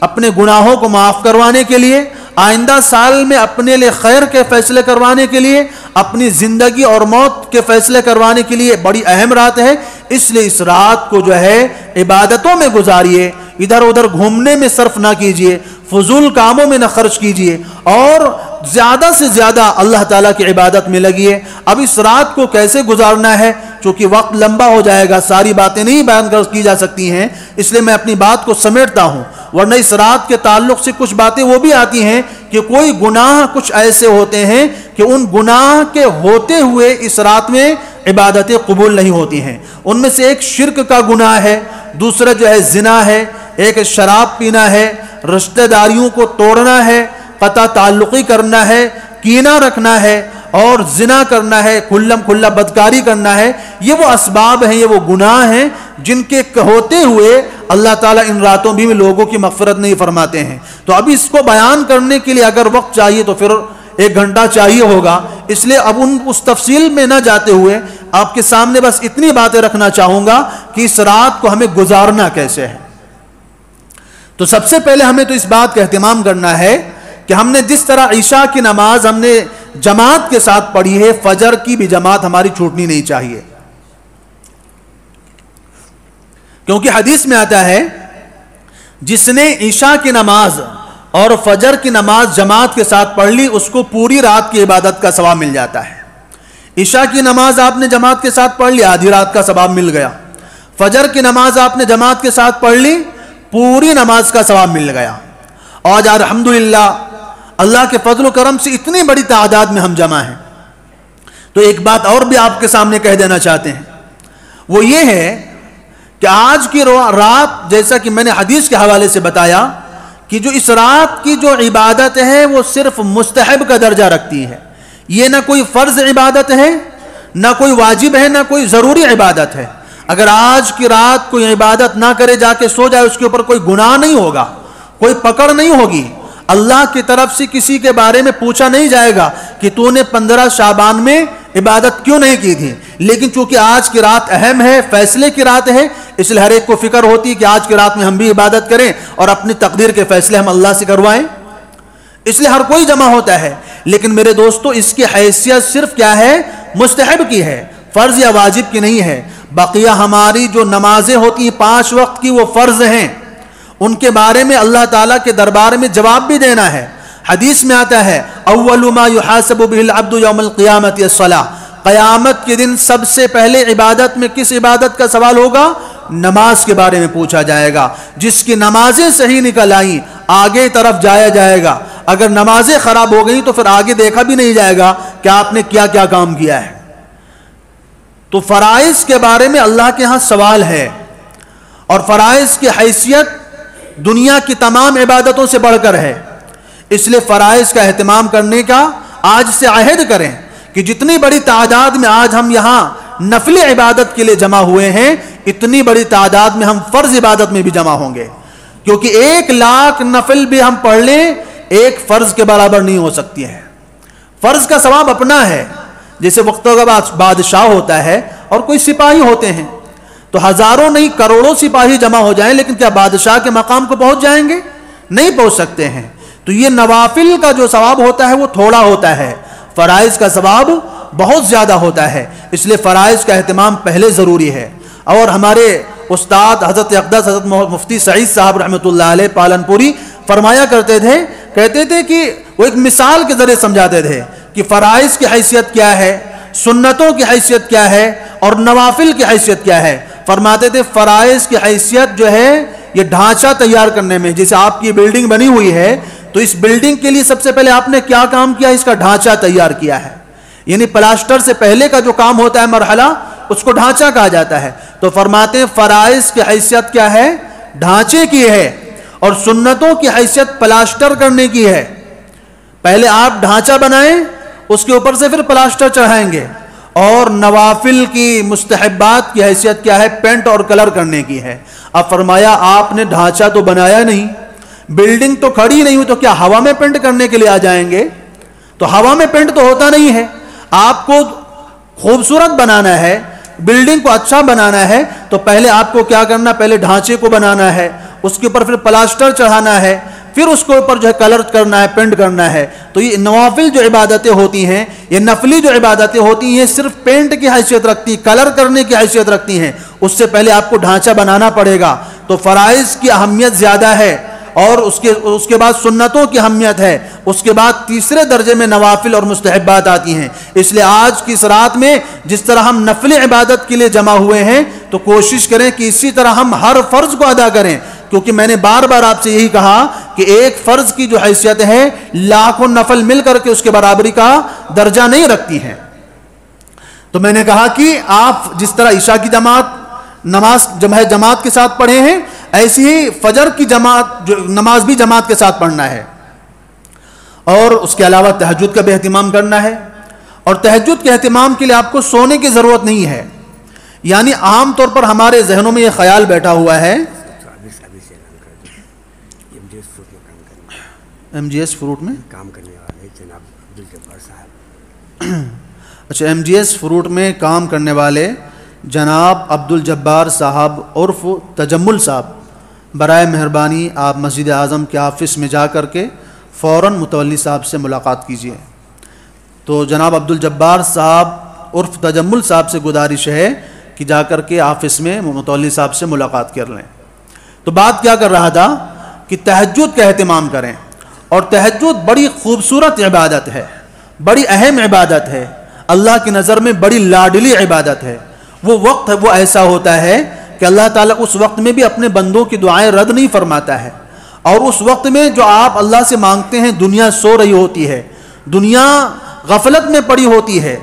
S1: اپنے گناہوں کو معاف کروانے کے لیے، آئندہ سال میں اپنے لیے خیر کے فیصلے کروانے کے لیے، اپنی زندگی اور موت کے فیصلے کروانے کے لیے بڑی اہم رات ہے۔ اس لیے اس رات کو جو ہے عبادتوں میں گزاریے، ادھر ادھر گھومنے میں صرف نہ کیجیے، فضول کاموں میں نہ خرچ کیجیے، اور زیادہ سے زیادہ اللہ تعالیٰ کی عبادت میں لگیے۔ اب اس رات کو کیسے گزارنا ہے، چونکہ وقت لمبا ہو جائے گا، ساری باتیں نہیں بیان کی جا سکتی ہیں، اس لیے میں اپنی بات کو سمیٹتا ہوں، ورنہ اس رات کے تعلق سے کچھ باتیں وہ بھی آتی ہیں کہ کوئی گناہ کچھ ایسے ہوتے ہیں کہ ان گناہ کے ہوتے ہوئے اس رات میں عبادتیں قبول نہیں ہوتی ہیں۔ ان میں سے ایک شرک کا گناہ ہے، دوسرا جو ہے زنا ہے، ایک شراب پینا ہے، رشتہ داریوں کو توڑنا ہے، قطع تعلقی کرنا ہے، کینہ رکھنا ہے، اور زنا کرنا ہے، کھلم کھلا بدکاری کرنا ہے۔ یہ وہ اسباب ہیں، یہ وہ گناہ ہیں جن کے ہوتے ہوئے اللہ تعالیٰ ان راتوں بھی لوگوں کی مغفرت نہیں فرماتے ہیں۔ تو ابھی اس کو بیان کرنے کے لیے اگر وقت چاہیے تو پھر 1 گھنٹہ چاہیے ہوگا، اس لیے اب اس تفصیل میں نہ جاتے ہوئے آپ کے سامنے بس اتنی باتیں رکھنا چاہوں گا کہ اس رات کو ہمیں گزارنا کیسے ہے۔ تو سب سے پہلے ہمیں تو اس بات کا اہتمام کرنا ہے کہ ہم نے جس طرح عشاء کی نماز ہم نے جماعت کے ساتھ پڑھی ہے، فجر کی بھی جماعت ہماری چھوٹنی نہیں چاہیے، کیونکہ حدیث میں آتا ہے جس نے عشاء کی نماز اور فجر کی نماز جماعت کے ساتھ پڑھ لی اس کو پوری رات کی عبادت کا ثواب مل جاتا ہے۔ عشاء کی نماز آپ نے جماعت کے ساتھ پڑھ لی، آدھی رات کا ثواب مل گیا۔ فجر کی نماز آپ نے جماعت کے ساتھ پڑھ لی، پوری نماز کا ثواب مل گیا۔ آج الحمدللہ اللہ کے فضل و کرم سے اتنی بڑی تعداد میں ہم جمع ہیں، تو ایک بات اور بھی آپ کے سامنے کہہ دینا چاہتے ہیں، وہ یہ ہے کہ آج کی رات، جیسا کہ میں نے حدیث کے حوالے سے بتایا کہ جو اس رات کی جو عبادت ہے وہ صرف مستحب کا درجہ رکھتی ہے، یہ نہ کوئی فرض عبادت ہے، نہ کوئی واجب ہے، نہ کوئی ضروری عبادت ہے۔ اگر آج کی رات کوئی عبادت نہ کرے، جا کے سو جائے، اس کے اوپر کوئی گناہ نہیں ہوگا، کوئی پکڑ نہیں ہوگی، اللہ کی طرف سے کسی کے بارے میں پوچھا نہیں جائے گا کہ تو نے 15 شعبان میں عبادت کیوں نہیں کی تھی۔ لیکن چونکہ آج کی رات اہم ہے، فیصلے کی رات ہے، اس لیے ہر ایک کو فکر ہوتی ہے کہ آج کی رات میں ہم بھی عبادت کریں اور اپنی تقدیر کے فیصلے ہم اللہ سے کروائیں، اس لیے ہر کوئی جمع ہوتا ہے۔ لیکن میرے دوستو، اس کی حیثیت صرف کیا ہے؟ مستحب کی ہے، فرض یا واجب کی نہیں ہے۔ بقیہ ہماری جو نمازیں ہوتی ہیں 5 وقت کی، وہ فرض ہیں، ان کے بارے میں اللہ تعالیٰ کے دربار میں جواب بھی دینا ہے۔ حدیث میں آتا ہے اول ما یحاسب به العبد یوم القیامت الصلاۃ، قیامت کے دن سب سے پہلے عبادت میں کس عبادت کا سوال ہوگا؟ نماز کے بارے میں پوچھا جائے گا۔ جس کی نمازیں صحیح نکل آئیں آگے طرف جایا جائے گا، اگر نمازیں خراب ہو گئیں تو پھر آگے دیکھا بھی نہیں جائے گا کہ آپ نے کیا کیا کام کیا ہے۔ تو فرائض کے بارے میں اللہ کے ہاں سوال ہے، اور فرائض کی حیثیت دنیا کی تمام عبادتوں سے بڑھ کر ہے، اس لیے فرائض کا اہتمام کرنے کا آج سے عہد کریں کہ جتنی بڑی تعداد میں آج ہم یہاں نفل عبادت کے لیے جمع ہوئے ہیں، اتنی بڑی تعداد میں ہم فرض عبادت میں بھی جمع ہوں گے، کیونکہ 1 لاکھ نفل بھی ہم پڑھ لیں ایک فرض کے برابر نہیں ہو سکتی ہے۔ فرض کا ثواب اپنا ہے، جیسے وقتوں کا بادشاہ ہوتا ہے اور کوئی سپاہی ہوتے ہیں، تو ہزاروں نہیں کروڑوں سپاہی جمع ہو جائیں، لیکن کیا بادشاہ کے مقام کو پہنچ جائیں گے؟ نہیں پہنچ سکتے ہیں۔ تو یہ نوافل کا جو ثواب ہوتا ہے وہ تھوڑا ہوتا ہے، فرائض کا ثواب بہت زیادہ ہوتا ہے، اس لیے فرائض کا اہتمام پہلے ضروری ہے۔ اور ہمارے استاد حضرت اقدس حضرت مفتی سعید صاحب رحمۃ اللہ علیہ پالن پوری فرمایا کرتے تھے، کہتے تھے کہ وہ ایک مثال کے ذریعے سمجھاتے تھے کہ فرائض کی حیثیت کیا ہے، سنتوں کی حیثیت کیا ہے، اور نوافل کی حیثیت کیا ہے۔ فرماتے تھے فرائض کی حیثیت جو ہے یہ ڈھانچہ تیار کرنے میں، جیسے آپ کی بلڈنگ بنی ہوئی ہے تو اس بلڈنگ کے لیے سب سے پہلے آپ نے کیا کام کیا؟ اس کا ڈھانچہ تیار کیا ہے، یعنی پلاسٹر سے پہلے کا جو کام ہوتا ہے مرحلہ، اس کو ڈھانچہ کہا جاتا ہے۔ تو فرماتے ہیں فرائض کی حیثیت کیا ہے؟ ڈھانچے کی ہے، اور سنتوں کی حیثیت پلاسٹر کرنے کی ہے۔ پہلے آپ ڈھانچہ بنائیں، اس کے اوپر سے پھر پلاسٹر چڑھائیں گے۔ اور نوافل کی مستحبات کی حیثیت کیا ہے؟ پینٹ اور کلر کرنے کی ہے۔ اب فرمایا آپ نے ڈھانچہ تو بنایا نہیں، بلڈنگ تو کھڑی نہیں ہوئی، تو کیا ہوا میں پینٹ کرنے کے لیے آ جائیں گے؟ تو ہوا میں پینٹ تو ہوتا نہیں ہے۔ آپ کو خوبصورت بنانا ہے، بلڈنگ کو اچھا بنانا ہے، تو پہلے آپ کو کیا کرنا؟ پہلے ڈھانچے کو بنانا ہے، اس کے اوپر پھر پلاسٹر چڑھانا ہے، پھر اس کے اوپر جو ہے کلر کرنا ہے، پینٹ کرنا ہے۔ تو یہ نوافل جو عبادتیں ہوتی ہیں، یہ نفلی جو عبادتیں ہوتی ہیں، صرف پینٹ کی حیثیت رکھتی، کلر کرنے کی حیثیت رکھتی ہیں، اس سے پہلے آپ کو ڈھانچہ بنانا پڑے گا۔ تو فرائض کی اہمیت زیادہ ہے، اور اس کے بعد سنتوں کی اہمیت ہے، اس کے بعد تیسرے درجے میں نوافل اور مستحبات آتی ہیں۔ اس لیے آج کی اس رات میں جس طرح ہم نفل عبادت کے لیے جمع ہوئے ہیں، تو کوشش کریں کہ اسی طرح ہم ہر فرض کو ادا کریں، کیونکہ میں نے بار بار آپ سے یہی کہا کہ ایک فرض کی جو حیثیت ہے لاکھوں نفل مل کر کے اس کے برابری کا درجہ نہیں رکھتی ہے۔ تو میں نے کہا کہ آپ جس طرح عشاء کی جماعت کے ساتھ پڑھے ہیں، ایسی ہی فجر کی نماز بھی جماعت کے ساتھ پڑھنا ہے، اور اس کے علاوہ تہجد کا بھی اہتمام کرنا ہے۔ اور تہجد کے اہتمام کے لیے آپ کو سونے کی ضرورت نہیں ہے، یعنی عام طور پر ہمارے ذہنوں میں یہ خیال بیٹھا ہوا ہے ایم جی ایس فروٹ میں کام کرنے والے جناب عبد الجبار صاحب، اچھا ایم جی ایس فروٹ میں کام کرنے والے جناب عبد الجبار صاحب عرف تجمل صاحب، برائے مہربانی آپ مسجد اعظم کے آفس میں جا کر کے فوراً متولی صاحب سے ملاقات کیجیے۔ تو جناب عبدالجبار صاحب عرف تجمل صاحب سے گزارش ہے کہ جا کر کے آفس میں متولی صاحب سے ملاقات کر لیں۔ تو بات کیا کر رہا تھا کہ تہجد کا اہتمام کریں، اور تہجد بڑی خوبصورت عبادت ہے، بڑی اہم عبادت ہے، اللہ کی نظر میں بڑی لاڈلی عبادت ہے۔ وہ وقت وہ ایسا ہوتا ہے کہ اللہ تعالیٰ اس وقت میں بھی اپنے بندوں کی دعائیں رد نہیں فرماتا ہے، اور اس وقت میں جو آپ اللہ سے مانگتے ہیں دنیا سو رہی ہوتی ہے، دنیا غفلت میں پڑی ہوتی ہے،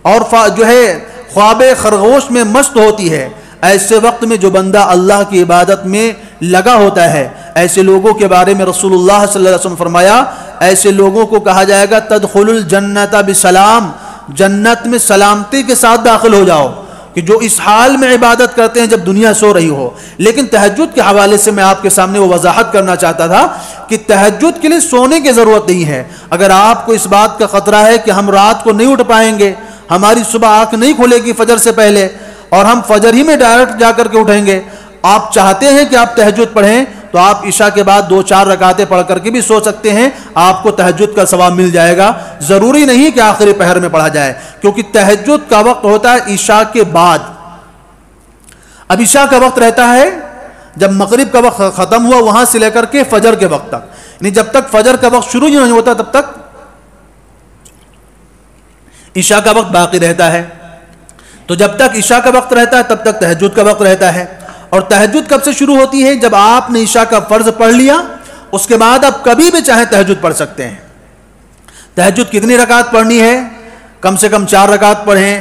S1: اور جو ہے خواب خرگوش میں مست ہوتی ہے۔ ایسے وقت میں جو بندہ اللہ کی عبادت میں لگا ہوتا ہے، ایسے لوگوں کے بارے میں رسول اللہ صلی اللہ علیہ وسلم فرمایا، ایسے لوگوں کو کہا جائے گا تدخل الجنت بسلام، جنت میں سلامتی کے ساتھ داخل ہو جاؤ، کہ جو اس حال میں عبادت کرتے ہیں جب دنیا سو رہی ہو۔ لیکن تہجد کے حوالے سے میں آپ کے سامنے وہ وضاحت کرنا چاہتا تھا کہ تہجد کے لیے سونے کی ضرورت نہیں ہے۔ اگر آپ کو اس بات کا خطرہ ہے کہ ہم رات کو نہیں اٹھ پائیں گے، ہماری صبح آنکھ نہیں کھلے گی فجر سے پہلے، اور ہم فجر ہی میں ڈائریکٹ جا کر کے اٹھیں گے، آپ چاہتے ہیں کہ آپ تہجد پڑھیں، تو آپ عشاء کے بعد 2-4 رکعتیں پڑھ کر کے بھی سو سکتے ہیں، آپ کو تہجد کا ثواب مل جائے گا۔ ضروری نہیں کہ آخری پہر میں پڑھا جائے، کیونکہ تہجد کا وقت ہوتا ہے عشاء کے بعد۔ اب عشاء کا وقت رہتا ہے جب مغرب کا وقت ختم ہوا وہاں سے لے کر کے فجر کے وقت تک، یعنی جب تک فجر کا وقت شروع نہیں ہوتا تب تک عشاء کا وقت باقی رہتا ہے۔ تو جب تک عشاء کا وقت رہتا ہے تب تک تہجد کا وقت رہتا ہے۔ اور تہجد کب سے شروع ہوتی ہے؟ جب آپ نے عشاء کا فرض پڑھ لیا، اس کے بعد آپ کبھی بھی چاہیں تہجد پڑھ سکتے ہیں۔ تہجد کتنی رکعت پڑھنی ہے؟ کم سے کم 4 رکعت پڑھیں،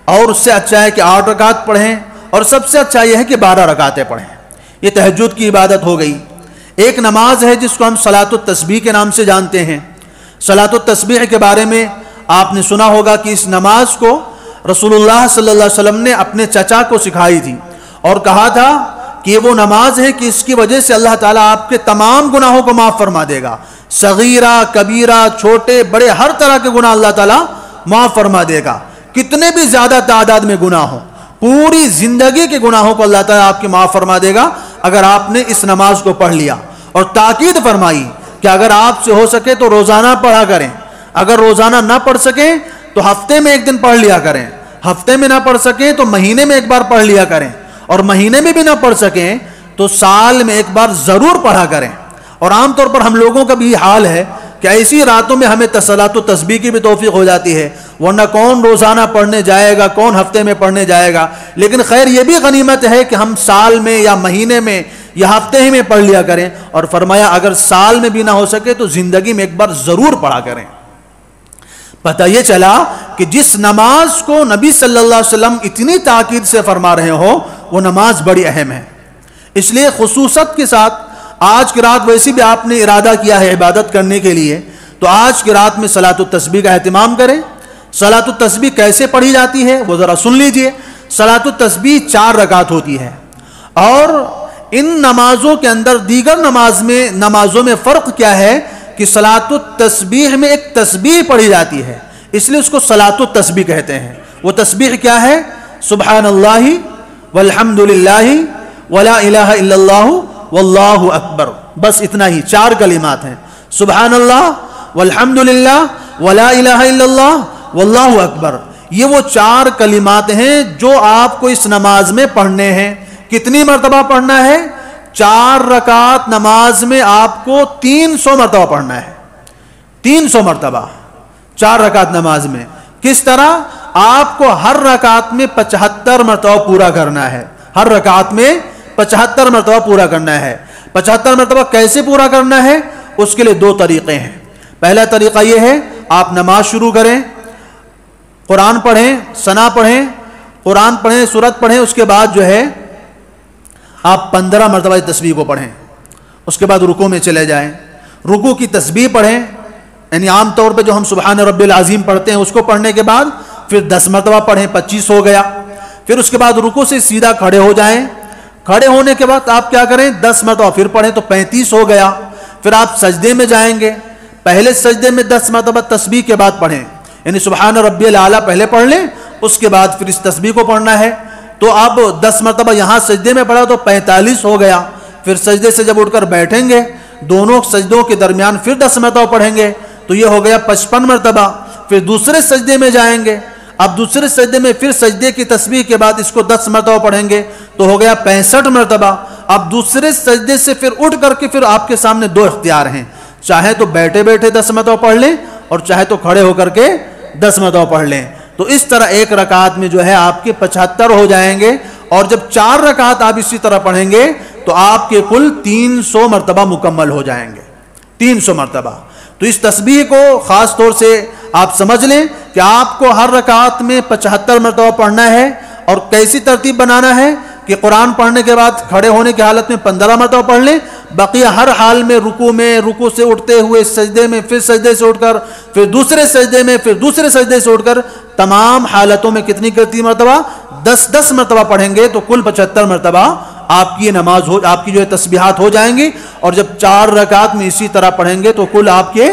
S1: اور اس سے اچھا ہے کہ 8 رکعت پڑھیں، اور سب سے اچھا یہ ہے کہ 12 رکعتیں پڑھیں۔ یہ تہجد کی عبادت ہو گئی۔ ایک نماز ہے جس کو ہم صلاۃ التسبیح کے نام سے جانتے ہیں۔ صلاۃ التسبیح کے بارے میں آپ نے سنا ہوگا کہ اس نماز کو رسول اللہ صلی اللہ علیہ وسلم نے اپنے چچا کو سکھائی تھی، اور کہا تھا کہ یہ وہ نماز ہے کہ اس کی وجہ سے اللہ تعالیٰ آپ کے تمام گناہوں کو معاف فرما دے گا، صغیرہ کبیرہ چھوٹے بڑے ہر طرح کے گناہ اللہ تعالیٰ معاف فرما دے گا۔ کتنے بھی زیادہ تعداد میں گناہ ہوں، پوری زندگی کے گناہوں کو اللہ تعالیٰ آپ کی معاف فرما دے گا اگر آپ نے اس نماز کو پڑھ لیا۔ اور تاکید فرمائی کہ اگر آپ سے ہو سکے تو روزانہ پڑھا کریں، اگر روزانہ نہ پڑھ سکیں تو ہفتے میں 1 دن پڑھ لیا کریں، ہفتے میں نہ پڑھ سکیں تو مہینے میں 1 بار پڑھ لیا کریں، اور مہینے میں بھی نہ پڑھ سکیں تو سال میں 1 بار ضرور پڑھا کریں۔ اور عام طور پر ہم لوگوں کا بھی حال ہے کہ ایسی راتوں میں ہمیں صلاۃ التسبیح کی بھی توفیق ہو جاتی ہے، ورنہ کون روزانہ پڑھنے جائے گا، کون ہفتے میں پڑھنے جائے گا۔ لیکن خیر یہ بھی غنیمت ہے کہ ہم سال میں یا مہینے میں یا ہفتے ہی میں پڑھ لیا کریں، اور فرمایا اگر سال میں بھی نہ ہو سکے تو زندگی میں 1 بار ضرور پڑھا کریں۔ پتہ یہ چلا کہ جس نماز کو نبی صلی اللہ علیہ وسلم اتنی تاکید سے فرما رہے ہو وہ نماز بڑی اہم ہے۔ اس لیے خصوصیت کے ساتھ آج کی رات ویسے بھی آپ نے ارادہ کیا ہے عبادت کرنے کے لیے، تو آج کی رات میں صلاۃ التسبیح کا اہتمام کریں۔ صلاۃ التسبیح کیسے پڑھی جاتی ہے وہ ذرا سن لیجئے۔ صلاۃ التسبیح 4 رکعت ہوتی ہے، اور ان نمازوں کے اندر دیگر نمازوں میں فرق کیا ہے کہ صلاۃ التسبیح میں ایک تسبیح پڑھی جاتی ہے، اس لیے اس کو صلاۃ التسبیح کہتے ہیں۔ وہ تسبیح کیا ہے؟ سبحان اللہ والحمد للہ ولا الہ الا اللہ واللہ اکبر، بس اتنا ہی 4 کلمات ہیں، سبحان اللہ والحمد للہ ولا الہ الا اللہ واللہ اکبر۔ یہ وہ 4 کلمات ہیں جو آپ کو اس نماز میں پڑھنے ہیں۔ کتنی مرتبہ پڑھنا ہے؟ 4 رکعت نماز میں آپ کو 300 مرتبہ پڑھنا ہے، 300 مرتبہ 4 رکعت نماز میں۔ کس طرح؟ آپ کو ہر رکعت میں 75 مرتبہ پورا کرنا ہے، ہر رکعت میں 75 مرتبہ پورا کرنا ہے۔ 75 مرتبہ کیسے پورا کرنا ہے؟ اس کے لیے 2 طریقے ہیں۔ پہلا طریقہ یہ ہے آپ نماز شروع کریں، قرآن پڑھیں، ثنا پڑھیں، قرآن پڑھیں، سورت پڑھیں، اس کے بعد جو ہے آپ 15 مرتبہ تسبیح کو پڑھیں، اس کے بعد رکوع میں چلے جائیں، رکوع کی تسبیح پڑھیں، یعنی عام طور پہ جو ہم سبحان رب العظیم پڑھتے ہیں اس کو پڑھنے کے بعد پھر 10 مرتبہ پڑھیں، 25 ہو گیا۔ پھر اس کے بعد رکوع سے سیدھا کھڑے ہو جائیں، کھڑے ہونے کے بعد آپ کیا کریں؟ 10 مرتبہ پھر پڑھیں تو 35 ہو گیا۔ پھر آپ سجدے میں جائیں گے، پہلے سجدے میں 10 مرتبہ تسبیح کے بعد پڑھیں، یعنی سبحان ربی الاعلیٰ پہلے پڑھ لیں، اس کے بعد پھر اس تسبیح کو پڑھنا ہے۔ تو اب 10 مرتبہ یہاں سجدے میں پڑھا تو 45 ہو گیا۔ پھر سجدے سے جب اٹھ کر بیٹھیں گے دونوں سجدوں کے درمیان پھر 10 مرتبہ پڑھیں گے تو یہ ہو گیا 55 مرتبہ. پھر دوسرے سجدے میں جائیں گے, اب دوسرے سجدے میں پھر سجدے کی تسبیح کے بعد اس کو 10 مرتبہ پڑھیں گے تو ہو گیا 65 مرتبہ. اب دوسرے سجدے سے پھر اٹھ کر کے پھر آپ کے سامنے دو اختیار ہیں, چاہے تو بیٹھے بیٹھے 10 مرتبہ پڑھ لیں اور چاہے تو کھڑے ہو کر کے 10 مرتبہ پڑھ لیں. تو اس طرح ایک رکعت میں جو ہے آپ کے 75 ہو جائیں گے, اور جب 4 رکعت آپ اسی طرح پڑھیں گے تو آپ کے کل 300 مرتبہ مکمل ہو جائیں گے, 300 مرتبہ. تو اس تسبیح کو خاص طور سے آپ سمجھ لیں کہ آپ کو ہر رکعت میں 75 مرتبہ پڑھنا ہے. اور کیسی ترتیب بنانا ہے کہ قرآن پڑھنے کے بعد کھڑے ہونے کی حالت میں 15 مرتبہ پڑھ لیں, بقیہ ہر حال میں رکوع سے اٹھتے ہوئے سجدے میں, پھر سجدے سے اٹھ کر, پھر دوسرے سجدے میں, پھر دوسرے سجدے سے اٹھ کر, تمام حالتوں میں کتنی مرتبہ 10 مرتبہ پڑھیں گے تو کل 75 مرتبہ آپ کی نماز آپ کی جو ہے تسبیحات ہو جائیں گی. اور جب 4 رکعت میں اسی طرح پڑھیں گے تو کل آپ کے